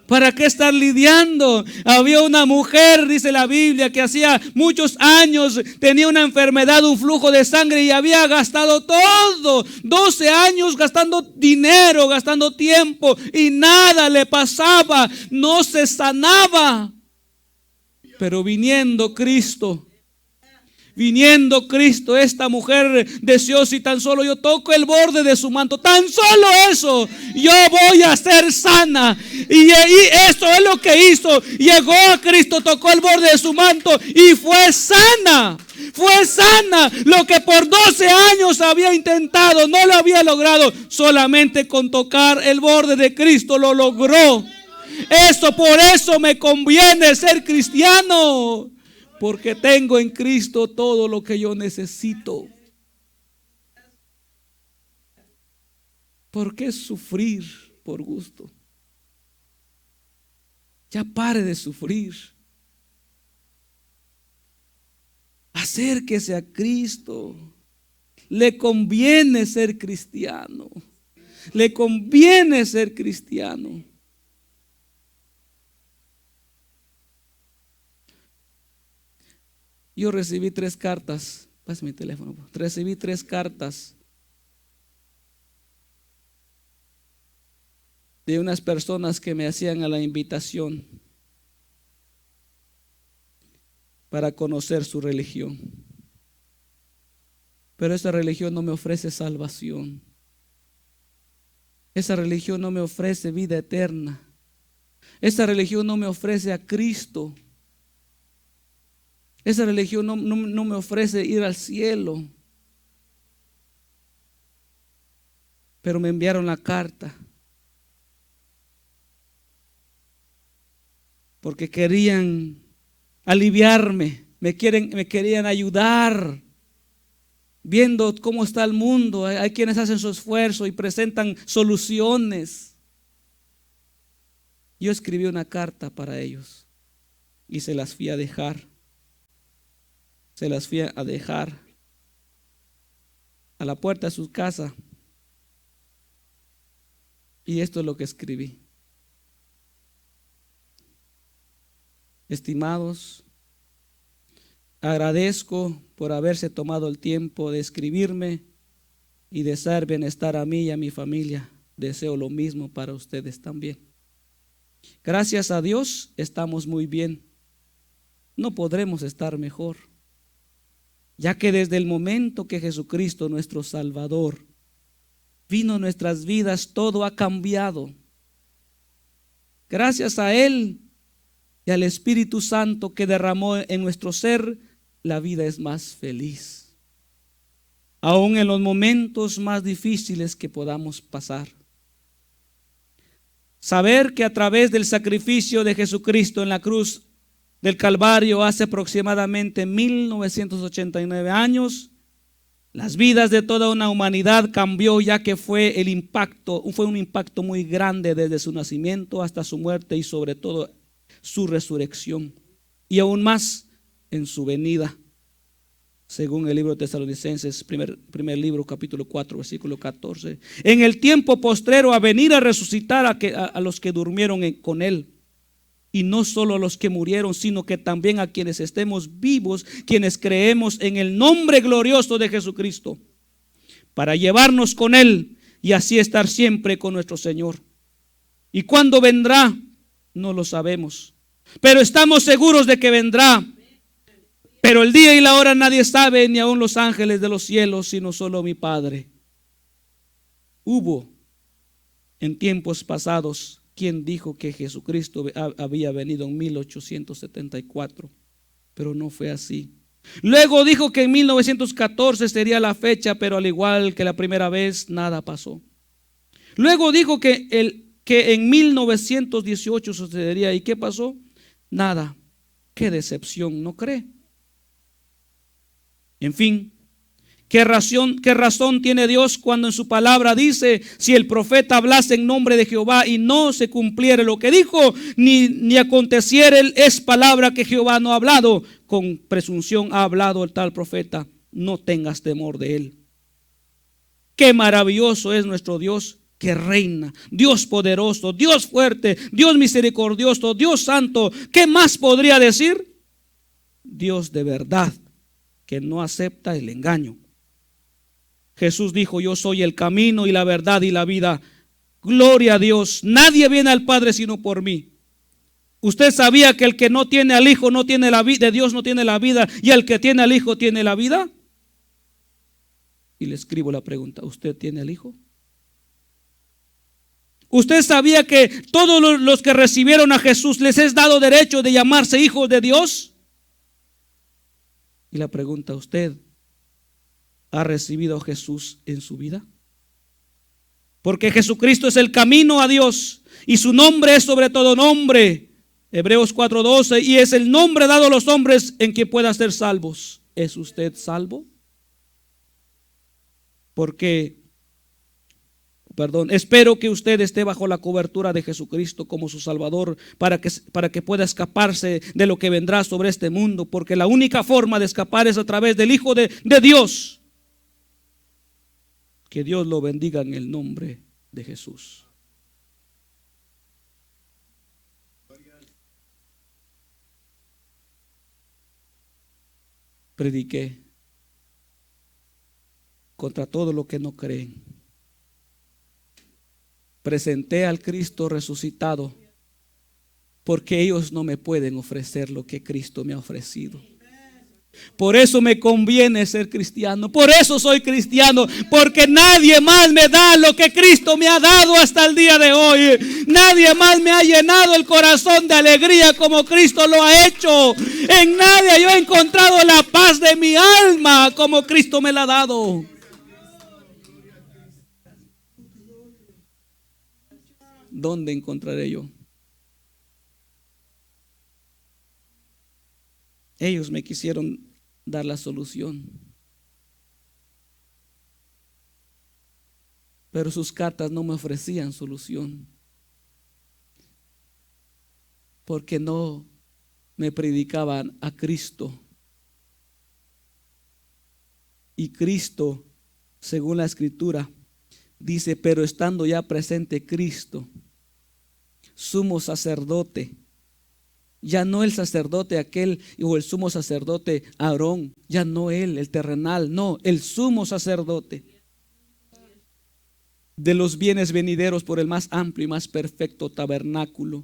¿Para qué estar lidiando? Había una mujer, dice la Biblia, que hacía muchos años tenía una enfermedad, un flujo de sangre, y había gastado todo, 12 años gastando dinero, gastando tiempo, y nada le pasaba, no se sanaba. Pero viniendo Cristo, esta mujer deseó, si tan solo yo toco el borde de su manto, tan solo eso, yo voy a ser sana. Y eso es lo que hizo. Llegó a Cristo, tocó el borde de su manto y fue sana. Fue sana. Lo que por 12 años había intentado, no lo había logrado. Solamente con tocar el borde de Cristo lo logró. Por eso me conviene ser cristiano. Porque tengo en Cristo todo lo que yo necesito. ¿Por qué sufrir por gusto? Ya pare de sufrir. Acérquese a Cristo. Le conviene ser cristiano. Le conviene ser cristiano. Yo recibí 3 cartas. Pásame mi teléfono. Recibí 3 cartas de unas personas que me hacían a la invitación para conocer su religión. Pero esa religión no me ofrece salvación. Esa religión no me ofrece vida eterna. Esa religión no me ofrece a Cristo. Esa religión no me ofrece ir al cielo. Pero me enviaron la carta porque querían aliviarme, me querían ayudar. Viendo cómo está el mundo, hay quienes hacen su esfuerzo y presentan soluciones. Yo escribí una carta para ellos y se las fui a dejar. a la puerta de su casa. Y esto es lo que escribí. Estimados, agradezco por haberse tomado el tiempo de escribirme y desear bienestar a mí y a mi familia. Deseo lo mismo para ustedes también. Gracias a Dios estamos muy bien. No podremos estar mejor, ya que desde el momento que Jesucristo, nuestro Salvador, vino a nuestras vidas, todo ha cambiado. Gracias a Él y al Espíritu Santo que derramó en nuestro ser, la vida es más feliz, aún en los momentos más difíciles que podamos pasar. Saber que a través del sacrificio de Jesucristo en la cruz del Calvario hace aproximadamente 1989 años, las vidas de toda una humanidad cambió, ya que fue un impacto muy grande desde su nacimiento hasta su muerte y sobre todo su resurrección, y aún más en su venida, según el libro de Tesalonicenses, primer libro, capítulo 4, versículo 14. En el tiempo postrero a venir a resucitar a los que durmieron con Él. Y no solo a los que murieron, sino que también a quienes estemos vivos, quienes creemos en el nombre glorioso de Jesucristo, para llevarnos con Él y así estar siempre con nuestro Señor. ¿Y cuándo vendrá? No lo sabemos, pero estamos seguros de que vendrá. Pero el día y la hora nadie sabe, ni aun los ángeles de los cielos, sino solo mi Padre. Hubo en tiempos pasados quien dijo que Jesucristo había venido en 1874, pero no fue así. Luego dijo que en 1914 sería la fecha, pero al igual que la primera vez, nada pasó. Luego dijo que en 1918 sucedería. ¿Y qué pasó? Nada. Qué decepción, ¿no cree? En fin, ¿qué razón tiene Dios cuando en su palabra dice: si el profeta hablase en nombre de Jehová y no se cumpliere lo que dijo, ni aconteciere, es palabra que Jehová no ha hablado? Con presunción ha hablado el tal profeta. No tengas temor de él. Qué maravilloso es nuestro Dios, que reina, Dios poderoso, Dios fuerte, Dios misericordioso, Dios santo. ¿Qué más podría decir? Dios de verdad, que no acepta el engaño. Jesús dijo: yo soy el camino y la verdad y la vida. Gloria a Dios. Nadie viene al Padre sino por mí. ¿Usted sabía que el que no tiene al Hijo no tiene la vida? De Dios no tiene la vida, y el que tiene al Hijo tiene la vida. Y le escribo la pregunta: ¿usted tiene al Hijo? ¿Usted sabía que todos los que recibieron a Jesús les es dado derecho de llamarse hijos de Dios? Y la pregunta: ¿usted ha recibido a Jesús en su vida? Porque Jesucristo es el camino a Dios y su nombre es sobre todo nombre. Hebreos 4:12. Y es el nombre dado a los hombres en que puedan ser salvos. ¿Es usted salvo? Espero que usted esté bajo la cobertura de Jesucristo como su Salvador, para que pueda escaparse de lo que vendrá sobre este mundo, porque la única forma de escapar es a través del Hijo de Dios. Que Dios lo bendiga en el nombre de Jesús. Prediqué contra todo lo que no creen. Presenté al Cristo resucitado, porque ellos no me pueden ofrecer lo que Cristo me ha ofrecido. Por eso me conviene ser cristiano. Por eso soy cristiano, porque nadie más me da lo que Cristo me ha dado hasta el día de hoy. Nadie más me ha llenado el corazón de alegría como Cristo lo ha hecho. En nadie yo he encontrado la paz de mi alma como Cristo me la ha dado. ¿Dónde encontraré yo? Ellos me quisieron dar la solución, pero sus cartas no me ofrecían solución, porque no me predicaban a Cristo. Y Cristo según la Escritura, dice, pero estando ya presente Cristo, sumo sacerdote, ya no el sacerdote aquel o el sumo sacerdote Aarón, ya no él, el terrenal, no, el sumo sacerdote de los bienes venideros por el más amplio y más perfecto tabernáculo,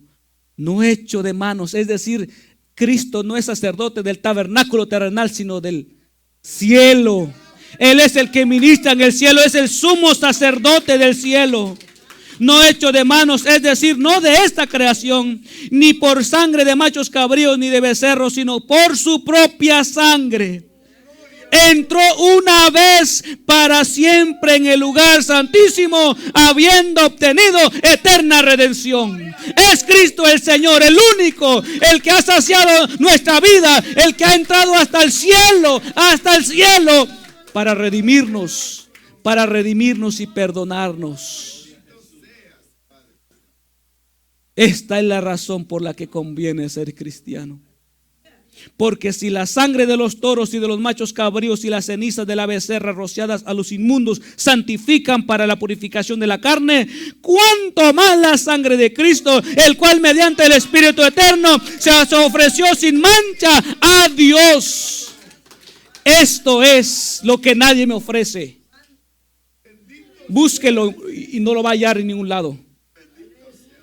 no hecho de manos. Es decir, Cristo no es sacerdote del tabernáculo terrenal, sino del cielo. Él es el que ministra en el cielo, es el sumo sacerdote del cielo. No hecho de manos, es decir, no de esta creación, ni por sangre de machos cabríos ni de becerros, sino por su propia sangre. Entró una vez para siempre en el lugar santísimo, habiendo obtenido eterna redención. Es Cristo el Señor, el único, el que ha saciado nuestra vida, el que ha entrado hasta el cielo, para redimirnos y perdonarnos. Esta es la razón por la que conviene ser cristiano. Porque si la sangre de los toros y de los machos cabríos y las cenizas de la becerra rociadas a los inmundos santifican para la purificación de la carne, cuánto más la sangre de Cristo, el cual mediante el Espíritu eterno se ofreció sin mancha a Dios. Esto es lo que nadie me ofrece. Búsquelo y no lo va a hallar en ningún lado.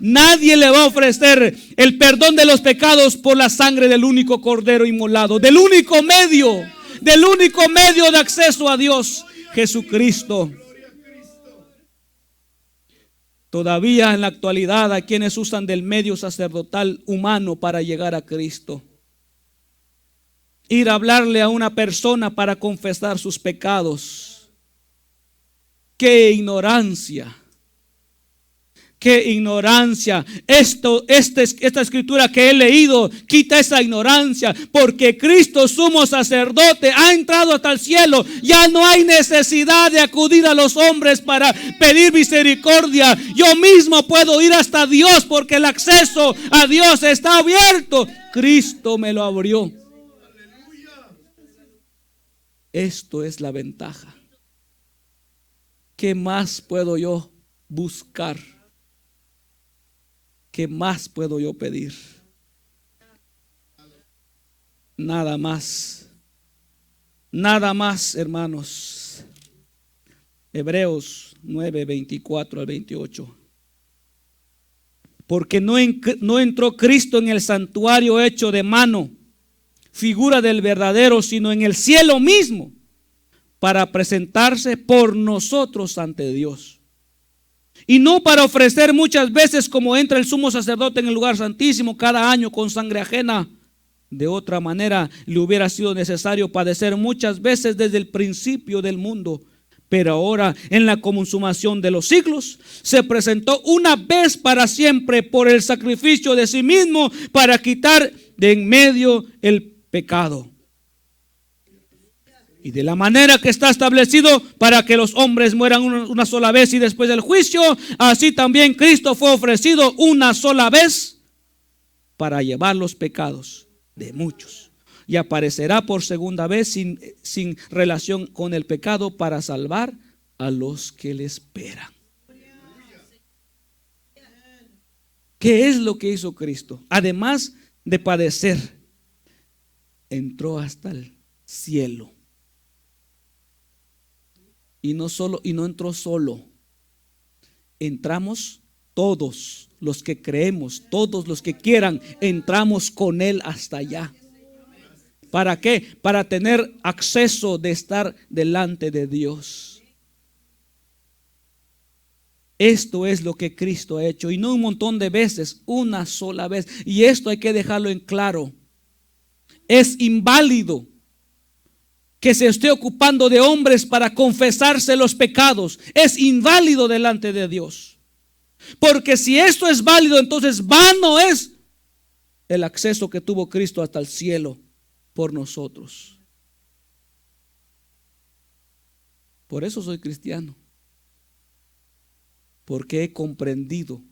Nadie le va a ofrecer el perdón de los pecados por la sangre del único cordero inmolado, del único medio de acceso a Dios, Jesucristo. Todavía en la actualidad hay quienes usan del medio sacerdotal humano para llegar a Cristo. Ir a hablarle a una persona para confesar sus pecados. ¡Qué ignorancia! ¡Qué ignorancia! Esta escritura que he leído quita esa ignorancia, porque Cristo sumo sacerdote ha entrado hasta el cielo. Ya no hay necesidad de acudir a los hombres para pedir misericordia. Yo mismo puedo ir hasta Dios, porque el acceso a Dios está abierto. Cristo me lo abrió. Esto es la ventaja. ¿Qué más puedo yo buscar? ¿Qué más puedo yo pedir? Nada más. Nada más, hermanos. Hebreos 9, 24 al 28. Porque no entró Cristo en el santuario hecho de mano, figura del verdadero, sino en el cielo mismo, para presentarse por nosotros ante Dios. Y no para ofrecer muchas veces como entra el sumo sacerdote en el lugar santísimo cada año con sangre ajena. De otra manera le hubiera sido necesario padecer muchas veces desde el principio del mundo. Pero ahora en la consumación de los siglos se presentó una vez para siempre por el sacrificio de sí mismo para quitar de en medio el pecado. Y de la manera que está establecido para que los hombres mueran una sola vez y después del juicio, así también Cristo fue ofrecido una sola vez para llevar los pecados de muchos. Y aparecerá por segunda vez sin relación con el pecado para salvar a los que le esperan. ¿Qué es lo que hizo Cristo? Además de padecer, entró hasta el cielo. Y no entró solo. Entramos todos los que creemos, todos los que quieran, entramos con Él hasta allá. ¿Para qué? Para tener acceso de estar delante de Dios. Esto es lo que Cristo ha hecho, y no un montón de veces, una sola vez. Y esto hay que dejarlo en claro. Es inválido que se esté ocupando de hombres para confesarse los pecados. Es inválido delante de Dios. Porque si esto es válido, entonces vano es el acceso que tuvo Cristo hasta el cielo por nosotros. Por eso soy cristiano. Porque he comprendido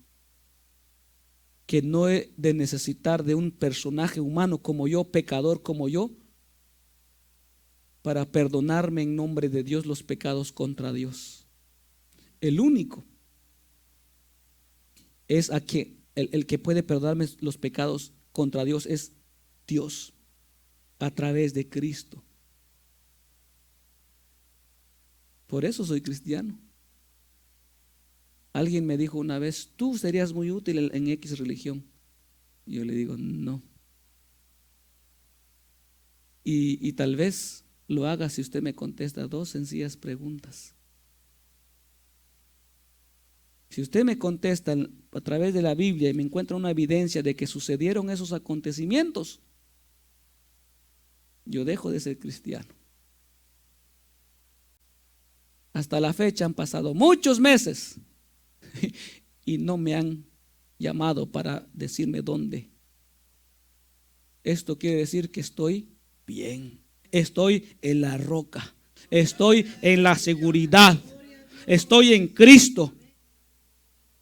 que no he de necesitar de un personaje humano como yo, pecador como yo, para perdonarme en nombre de Dios los pecados contra Dios. El único es el que puede perdonarme los pecados contra Dios es Dios a través de Cristo. Por eso soy cristiano. Alguien me dijo una vez: tú serías muy útil en X religión. Y yo le digo: no. Y tal vez lo haga si usted me contesta 2 sencillas preguntas. Si usted me contesta a través de la Biblia y me encuentra una evidencia de que sucedieron esos acontecimientos, yo dejo de ser cristiano. Hasta la fecha han pasado muchos meses y no me han llamado para decirme dónde. Esto quiere decir que estoy bien, estoy en la roca, estoy en la seguridad, estoy en Cristo,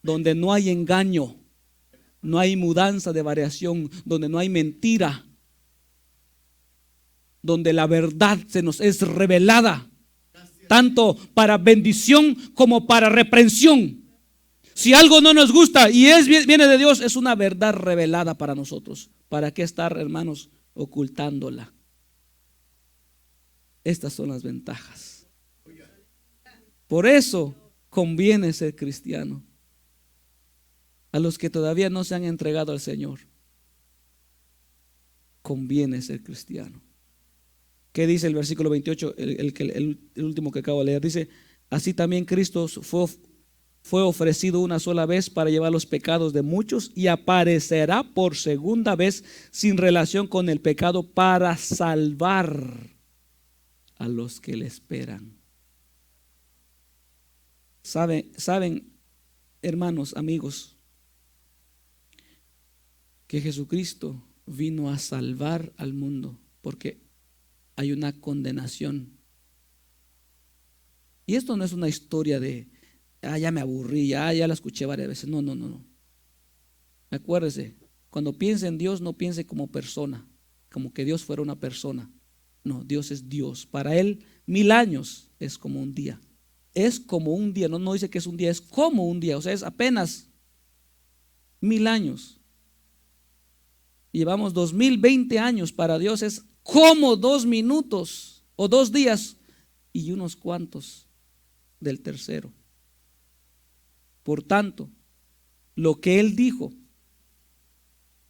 donde no hay engaño, no hay mudanza de variación, donde no hay mentira, donde la verdad se nos es revelada, tanto para bendición como para reprensión. Si algo no nos gusta y viene de Dios, es una verdad revelada para nosotros. ¿Para qué estar, hermanos, ocultándola? Estas son las ventajas. Por eso conviene ser cristiano. A los que todavía no se han entregado al Señor, conviene ser cristiano. ¿Qué dice el versículo 28? El último que acabo de leer. Dice: así también Cristo fue ofrecido una sola vez para llevar los pecados de muchos, y aparecerá por segunda vez sin relación con el pecado para salvar a los que le esperan. Saben, hermanos, amigos, que Jesucristo vino a salvar al mundo porque hay una condenación. Y esto no es una historia de ya me aburrí, ya la escuché varias veces. No. Acuérdese, cuando piense en Dios, no piense como persona, como que Dios fuera una persona. No, Dios es Dios. Para Él 1000 años es como un día. Es como un día, no dice que es un día, es como un día. O sea, es apenas 1000 años. Llevamos 2020 años. Para Dios es como 2 minutos o 2 días y unos cuantos del tercero. Por tanto, lo que Él dijo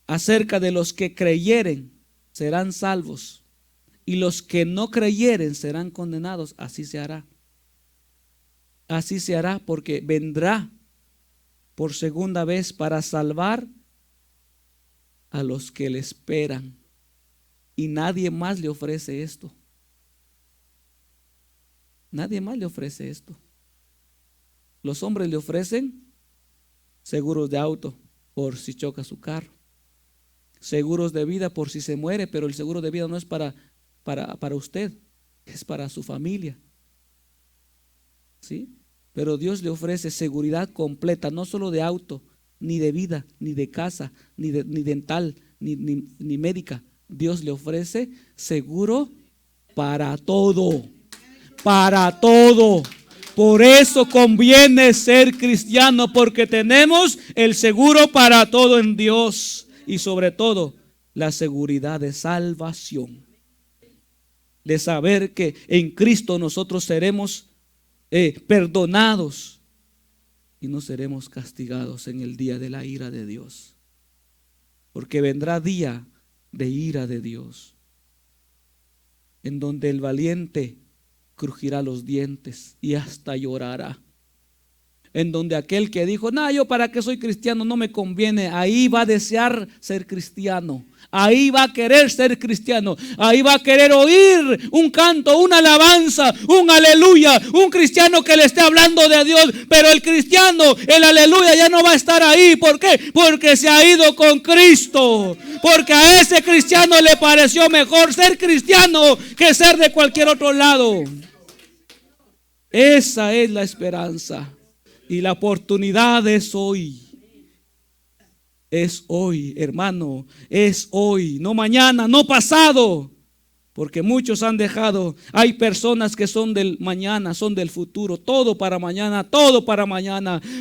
acerca de los que creyeren serán salvos, y los que no creyeren serán condenados, así se hará. Así se hará, porque vendrá por segunda vez para salvar a los que le esperan, y nadie más le ofrece esto. Nadie más le ofrece esto. Los hombres le ofrecen seguros de auto por si choca su carro, seguros de vida por si se muere, pero el seguro de vida no es para usted, es para su familia. ¿Sí? Pero Dios le ofrece seguridad completa, no solo de auto, ni de vida, ni de casa, ni dental, ni médica. Dios le ofrece seguro para todo, para todo. Por eso conviene ser cristiano, porque tenemos el seguro para todo en Dios, y sobre todo la seguridad de salvación, de saber que en Cristo nosotros seremos perdonados y no seremos castigados en el día de la ira de Dios, porque vendrá día de ira de Dios, en donde el valiente crujirá los dientes y hasta llorará, en donde aquel que dijo: no, yo para qué soy cristiano, no me conviene, ahí va a desear ser cristiano, ahí va a querer ser cristiano, ahí va a querer oír un canto, una alabanza, un aleluya, un cristiano que le esté hablando de Dios. Pero el cristiano, el aleluya ya no va a estar ahí. ¿Por qué? Porque se ha ido con Cristo, porque a ese cristiano le pareció mejor ser cristiano que ser de cualquier otro lado. Esa es la esperanza. Y la oportunidad es hoy. Es hoy, hermano. Es hoy, no mañana, no pasado. Porque muchos han dejado, hay personas que son del mañana, son del futuro, todo para mañana,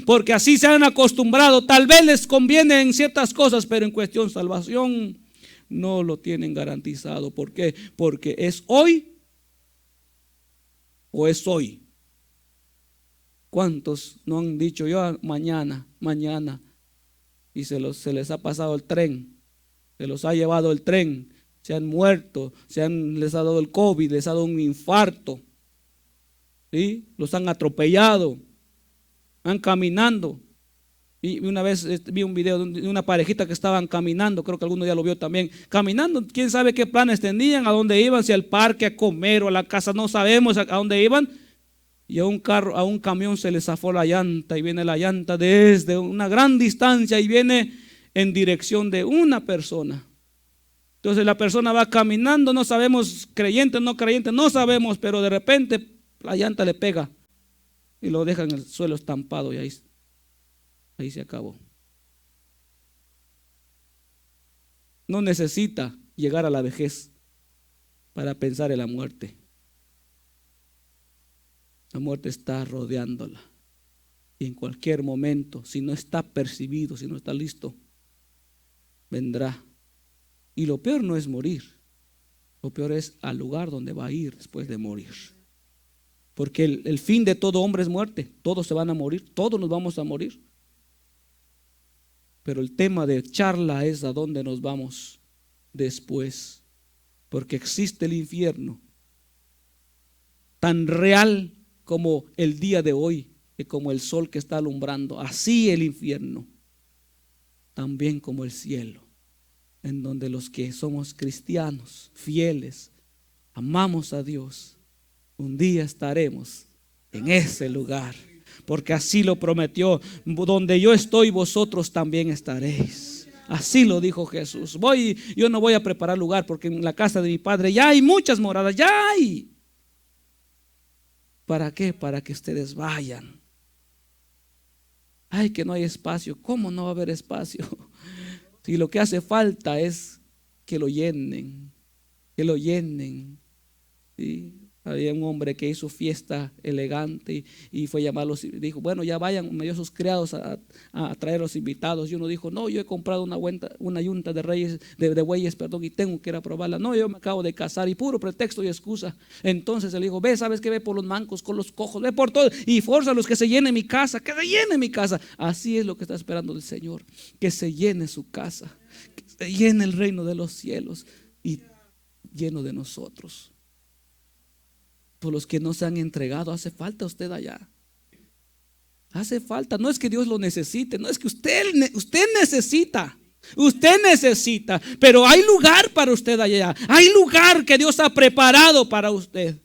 porque así se han acostumbrado. Tal vez les conviene en ciertas cosas, pero en cuestión de salvación no lo tienen garantizado. ¿Por qué? Porque es hoy o es hoy. ¿Cuántos no han dicho yo mañana? Y se les ha pasado el tren, se los ha llevado el tren, se han muerto, les ha dado el COVID, les ha dado un infarto, ¿sí? Los han atropellado, van caminando. Y una vez vi un video de una parejita que estaban caminando, creo que alguno ya lo vio también, caminando, quién sabe qué planes tenían, a dónde iban, si al parque, a comer o a la casa, no sabemos a dónde iban. Y a un camión se le zafó la llanta y viene la llanta desde una gran distancia y viene en dirección de una persona. Entonces la persona va caminando, no sabemos, creyente o no creyente, no sabemos, pero de repente la llanta le pega y lo deja en el suelo estampado y ahí se acabó. No necesita llegar a la vejez para pensar en la muerte. La muerte está rodeándola. Y en cualquier momento, si no está percibido, si no está listo, vendrá. Y lo peor no es morir. Lo peor es al lugar donde va a ir después de morir. Porque el fin de todo hombre es muerte. Todos se van a morir, todos nos vamos a morir. Pero el tema de charla es a dónde nos vamos después. Porque existe el infierno tan real como el día de hoy y como el sol que está alumbrando. Así el infierno, también como el cielo, en donde los que somos cristianos, fieles, amamos a Dios, un día estaremos en ese lugar, porque así lo prometió: donde yo estoy, vosotros también estaréis. Así lo dijo Jesús. Yo no voy a preparar lugar, porque en la casa de mi Padre ya hay muchas moradas, ya hay. ¿Para qué? Para que ustedes vayan. Ay, que no hay espacio. ¿Cómo no va a haber espacio? Si lo que hace falta es que lo llenen, ¿sí? Había un hombre que hizo fiesta elegante y fue a llamarlos y dijo: bueno, ya vayan, me dio sus criados a traer los invitados. Y uno dijo: no, yo he comprado una yunta de bueyes, y tengo que ir a probarla. No, yo me acabo de casar, y puro pretexto y excusa. Entonces él dijo: ve, ¿sabes qué? Ve por los mancos, con los cojos, ve por todo y fórzalos que se llene mi casa, que se llene mi casa. Así es lo que está esperando el Señor, que se llene su casa, que se llene el reino de los cielos y lleno de nosotros. Por los que no se han entregado, hace falta usted allá. Hace falta, no es que Dios lo necesite, no es que usted necesita. Usted necesita, pero hay lugar para usted allá. Hay lugar que Dios ha preparado para usted.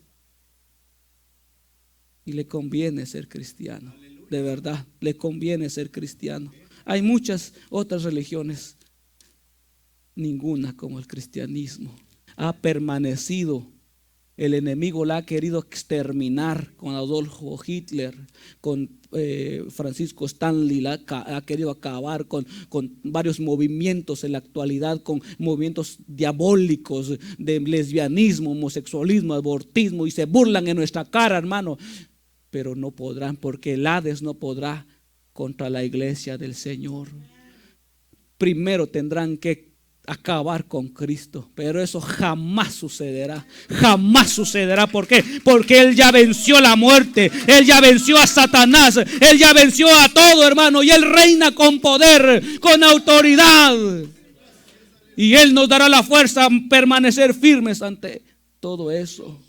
Y le conviene ser cristiano. De verdad, le conviene ser cristiano. Hay muchas otras religiones, ninguna como el cristianismo ha permanecido. El enemigo la ha querido exterminar con Adolfo Hitler, con Francisco Stanley, la ha querido acabar con varios movimientos en la actualidad, con movimientos diabólicos de lesbianismo, homosexualismo, abortismo, y se burlan en nuestra cara, hermano. Pero no podrán, porque el Hades no podrá contra la iglesia del Señor. Primero tendrán que acabar con Cristo, pero eso jamás sucederá. Jamás sucederá. ¿Por qué? Porque Él ya venció la muerte, Él ya venció a Satanás, Él ya venció a todo, hermano, y Él reina con poder, con autoridad, y Él nos dará la fuerza a permanecer firmes ante todo eso.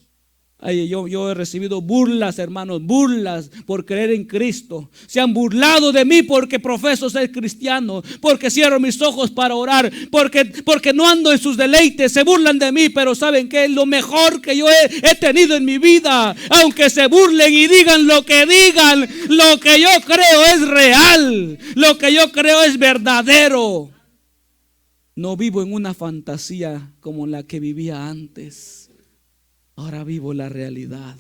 Ay, yo he recibido burlas, hermanos, burlas por creer en Cristo. Se han burlado de mí porque profeso ser cristiano, porque cierro mis ojos para orar, porque no ando en sus deleites. Se burlan de mí, pero ¿saben qué? Es lo mejor que yo he tenido en mi vida. Aunque se burlen y digan lo que digan, lo que yo creo es real, lo que yo creo es verdadero. No vivo en una fantasía como la que vivía antes. Ahora vivo la realidad.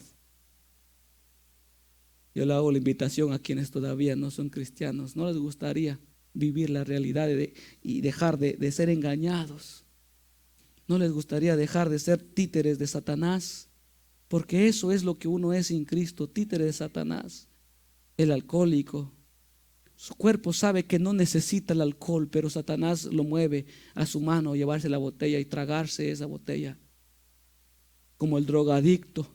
Yo le hago la invitación a quienes todavía no son cristianos. ¿No les gustaría vivir la realidad y dejar de ser engañados? ¿No les gustaría dejar de ser títeres de Satanás? Porque eso es lo que uno es sin Cristo, títere de Satanás. El alcohólico, su cuerpo sabe que no necesita el alcohol, pero Satanás lo mueve a su mano, llevarse la botella y tragarse esa botella. Como el drogadicto.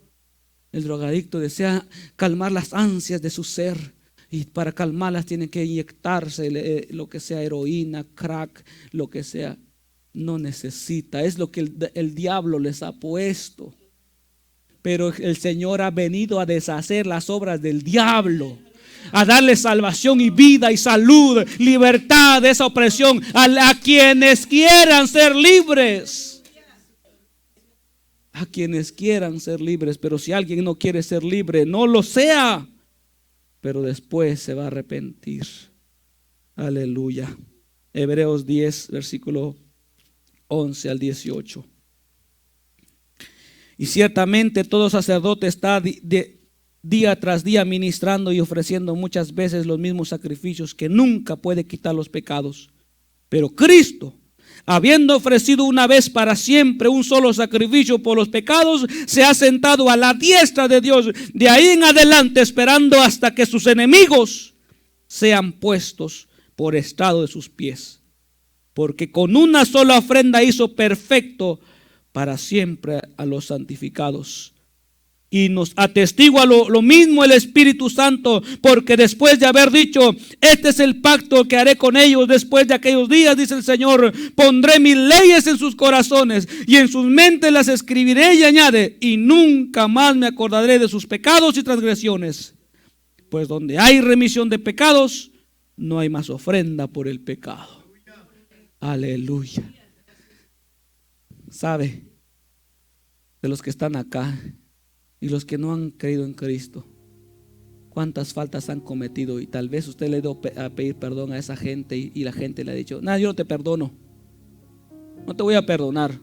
El drogadicto desea calmar las ansias de su ser, y para calmarlas tiene que inyectarse lo que sea, heroína, crack, lo que sea. No necesita, es lo que el diablo les ha puesto. Pero el Señor ha venido a deshacer las obras del diablo, a darle salvación y vida y salud, libertad de esa opresión a quienes quieran ser libres. A quienes quieran ser libres. Pero si alguien no quiere ser libre, no lo sea, pero después se va a arrepentir. Aleluya. Hebreos 10, versículo 11 al 18. Y ciertamente todo sacerdote está día tras día ministrando y ofreciendo muchas veces los mismos sacrificios, que nunca puede quitar los pecados. Pero Cristo, habiendo ofrecido una vez para siempre un solo sacrificio por los pecados, se ha sentado a la diestra de Dios, de ahí en adelante esperando hasta que sus enemigos sean puestos por estrado de sus pies. Porque con una sola ofrenda hizo perfecto para siempre a los santificados. Y nos atestigua lo mismo el Espíritu Santo, porque después de haber dicho: este es el pacto que haré con ellos después de aquellos días, dice el Señor, pondré mis leyes en sus corazones y en sus mentes las escribiré, y añade: y nunca más me acordaré de sus pecados y transgresiones. Pues donde hay remisión de pecados, no hay más ofrenda por el pecado. Aleluya. ¿Sabe? De los que están acá y los que no han creído en Cristo, cuántas faltas han cometido, y tal vez usted le ha ido a pedir perdón a esa gente y la gente le ha dicho: nada, yo no te perdono, no te voy a perdonar,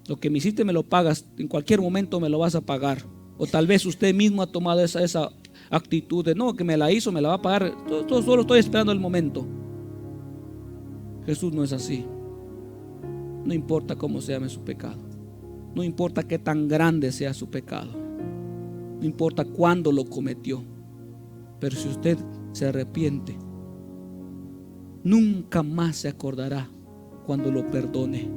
lo que me hiciste me lo pagas, en cualquier momento me lo vas a pagar. O tal vez usted mismo ha tomado esa actitud de: no, que me la hizo, me la va a pagar, todo solo estoy esperando el momento. Jesús no es así. No importa cómo se llame su pecado, no importa qué tan grande sea su pecado, no importa cuándo lo cometió, pero si usted se arrepiente, nunca más se acordará cuando lo perdone.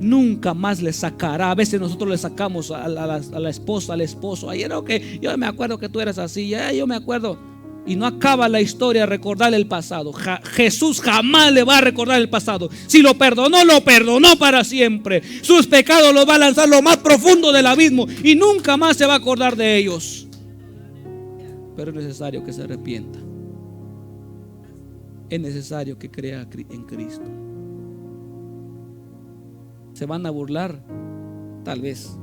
Nunca más le sacará. A veces nosotros le sacamos a la esposa, al esposo: ayer, okay, yo me acuerdo que tú eras así, yo me acuerdo. Y no acaba la historia recordarle el pasado. Jesús jamás le va a recordar el pasado. Si lo perdonó para siempre. Sus pecados los va a lanzar lo más profundo del abismo y nunca más se va a acordar de ellos. Pero es necesario que se arrepienta. Es necesario que crea en Cristo. ¿Se van a burlar? Tal vez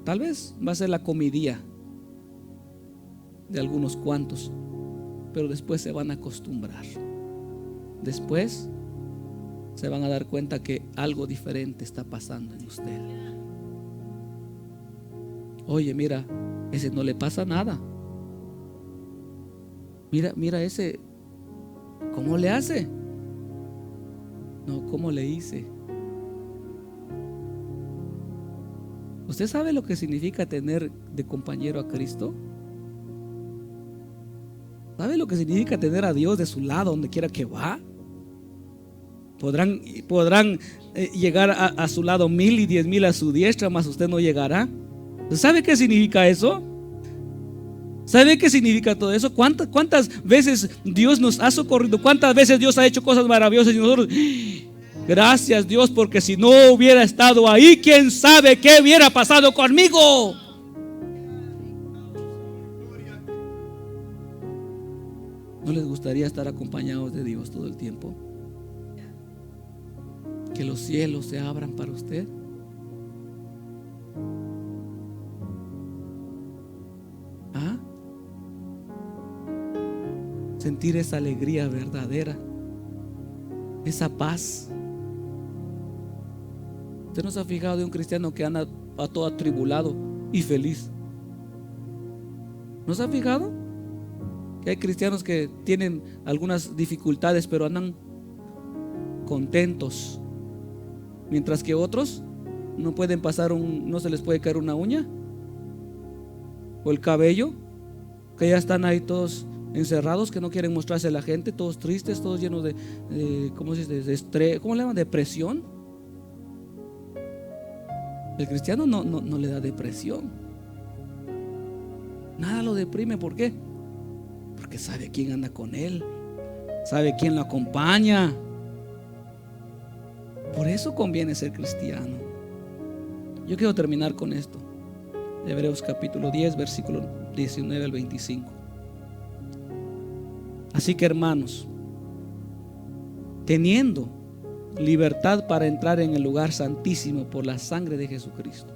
va a ser la comedia de algunos cuantos, pero después se van a acostumbrar. Después se van a dar cuenta que algo diferente está pasando en usted. Oye, mira, ese no le pasa nada. Mira ese, ¿cómo le hace? No, ¿cómo le hice? ¿Usted sabe lo que significa tener de compañero a Cristo? ¿Sabe lo que significa tener a Dios de su lado donde quiera que va? Podrán llegar a su lado 1000 y 10,000 a su diestra, mas usted no llegará. ¿Sabe qué significa eso? ¿Sabe qué significa todo eso? ¿Cuántas veces Dios nos ha socorrido? ¿Cuántas veces Dios ha hecho cosas maravillosas y nosotros: gracias Dios, porque si no hubiera estado ahí, quién sabe qué hubiera pasado conmigo? ¿No les gustaría estar acompañados de Dios todo el tiempo? Que los cielos se abran para usted. ¿Ah? Sentir esa alegría verdadera, esa paz. ¿Usted no se ha fijado de un cristiano que anda a todo atribulado y feliz? ¿No se ha fijado? Que hay cristianos que tienen algunas dificultades, pero andan contentos. Mientras que otros no pueden pasar no se les puede caer una uña o el cabello, que ya están ahí todos encerrados, que no quieren mostrarse a la gente, todos tristes, todos llenos de ¿cómo se dice? De estrés, ¿cómo le llaman? Depresión. El cristiano no le da depresión. Nada lo deprime. ¿Por qué? Porque sabe quién anda con él, sabe quién lo acompaña. Por eso conviene ser cristiano. Yo quiero terminar con esto. Hebreos capítulo 10, versículo 19 al 25. Así que, hermanos, teniendo libertad para entrar en el lugar santísimo por la sangre de Jesucristo,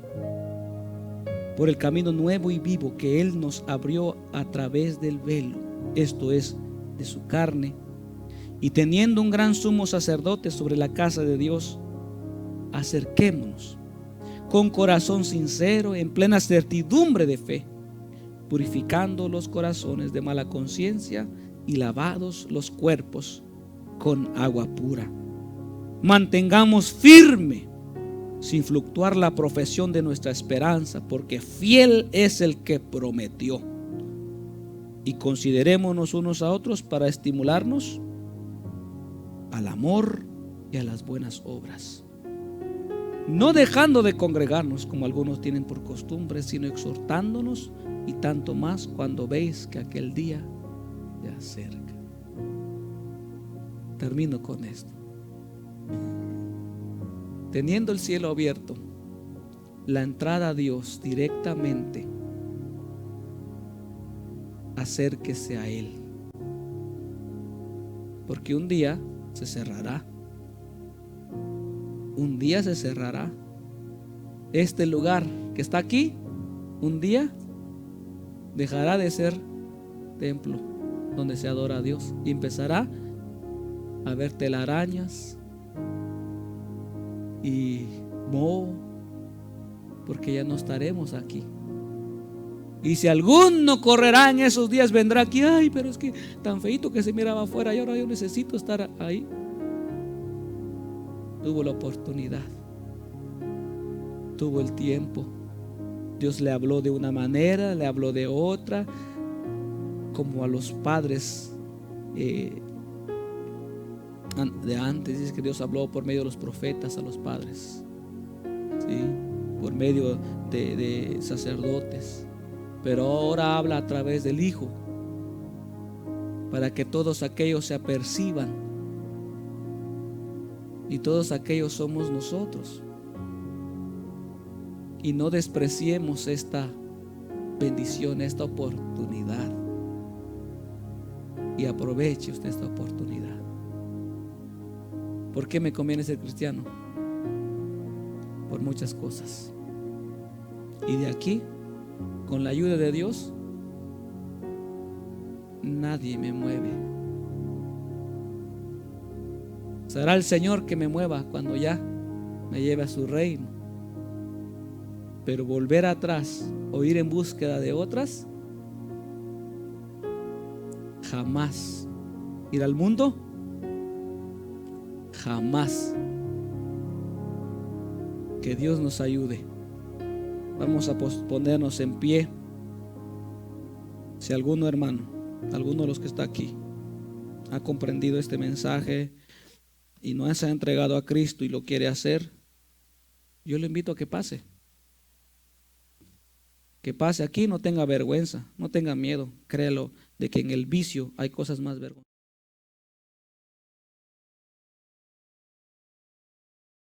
por el camino nuevo y vivo que Él nos abrió a través del velo, esto es, de su carne, y teniendo un gran sumo sacerdote sobre la casa de Dios, acerquémonos con corazón sincero, en plena certidumbre de fe, purificando los corazones de mala conciencia y lavados los cuerpos con agua pura. Mantengamos firme, sin fluctuar, la profesión de nuestra esperanza, porque fiel es el que prometió. Y considerémonos unos a otros para estimularnos al amor y a las buenas obras, no dejando de congregarnos como algunos tienen por costumbre, sino exhortándonos, y tanto más cuando veis que aquel día se acerca. Termino con esto. Teniendo el cielo abierto, la entrada a Dios directamente, acérquese a Él, porque un día se cerrará. Un día se cerrará. Este lugar que está aquí, un día dejará de ser templo donde se adora a Dios y empezará a ver telarañas y moho, porque ya no estaremos aquí. Y si alguno correrá en esos días, vendrá aquí: ay, pero es que tan feito que se miraba afuera y ahora yo necesito estar ahí. Tuvo la oportunidad, tuvo el tiempo. Dios le habló de una manera, le habló de otra, como a los padres de antes. Dice que Dios habló por medio de los profetas a los padres, ¿sí? Por medio de sacerdotes, pero ahora habla a través del Hijo, para que todos aquellos se aperciban. Y todos aquellos somos nosotros. Y no despreciemos esta bendición, esta oportunidad. Y aproveche usted esta oportunidad. ¿Por qué me conviene ser cristiano? Por muchas cosas. Y de aquí, con la ayuda de Dios, nadie me mueve. Será el Señor que me mueva cuando ya me lleve a su reino. Pero volver atrás o ir en búsqueda de otras, jamás. Ir al mundo, jamás. Que Dios nos ayude. Vamos a ponernos en pie. Si alguno, hermano, alguno de los que está aquí ha comprendido este mensaje y no se ha entregado a Cristo y lo quiere hacer, yo le invito a que pase. Que pase aquí, no tenga vergüenza, no tenga miedo. Créalo de que en el vicio hay cosas más vergonzosas.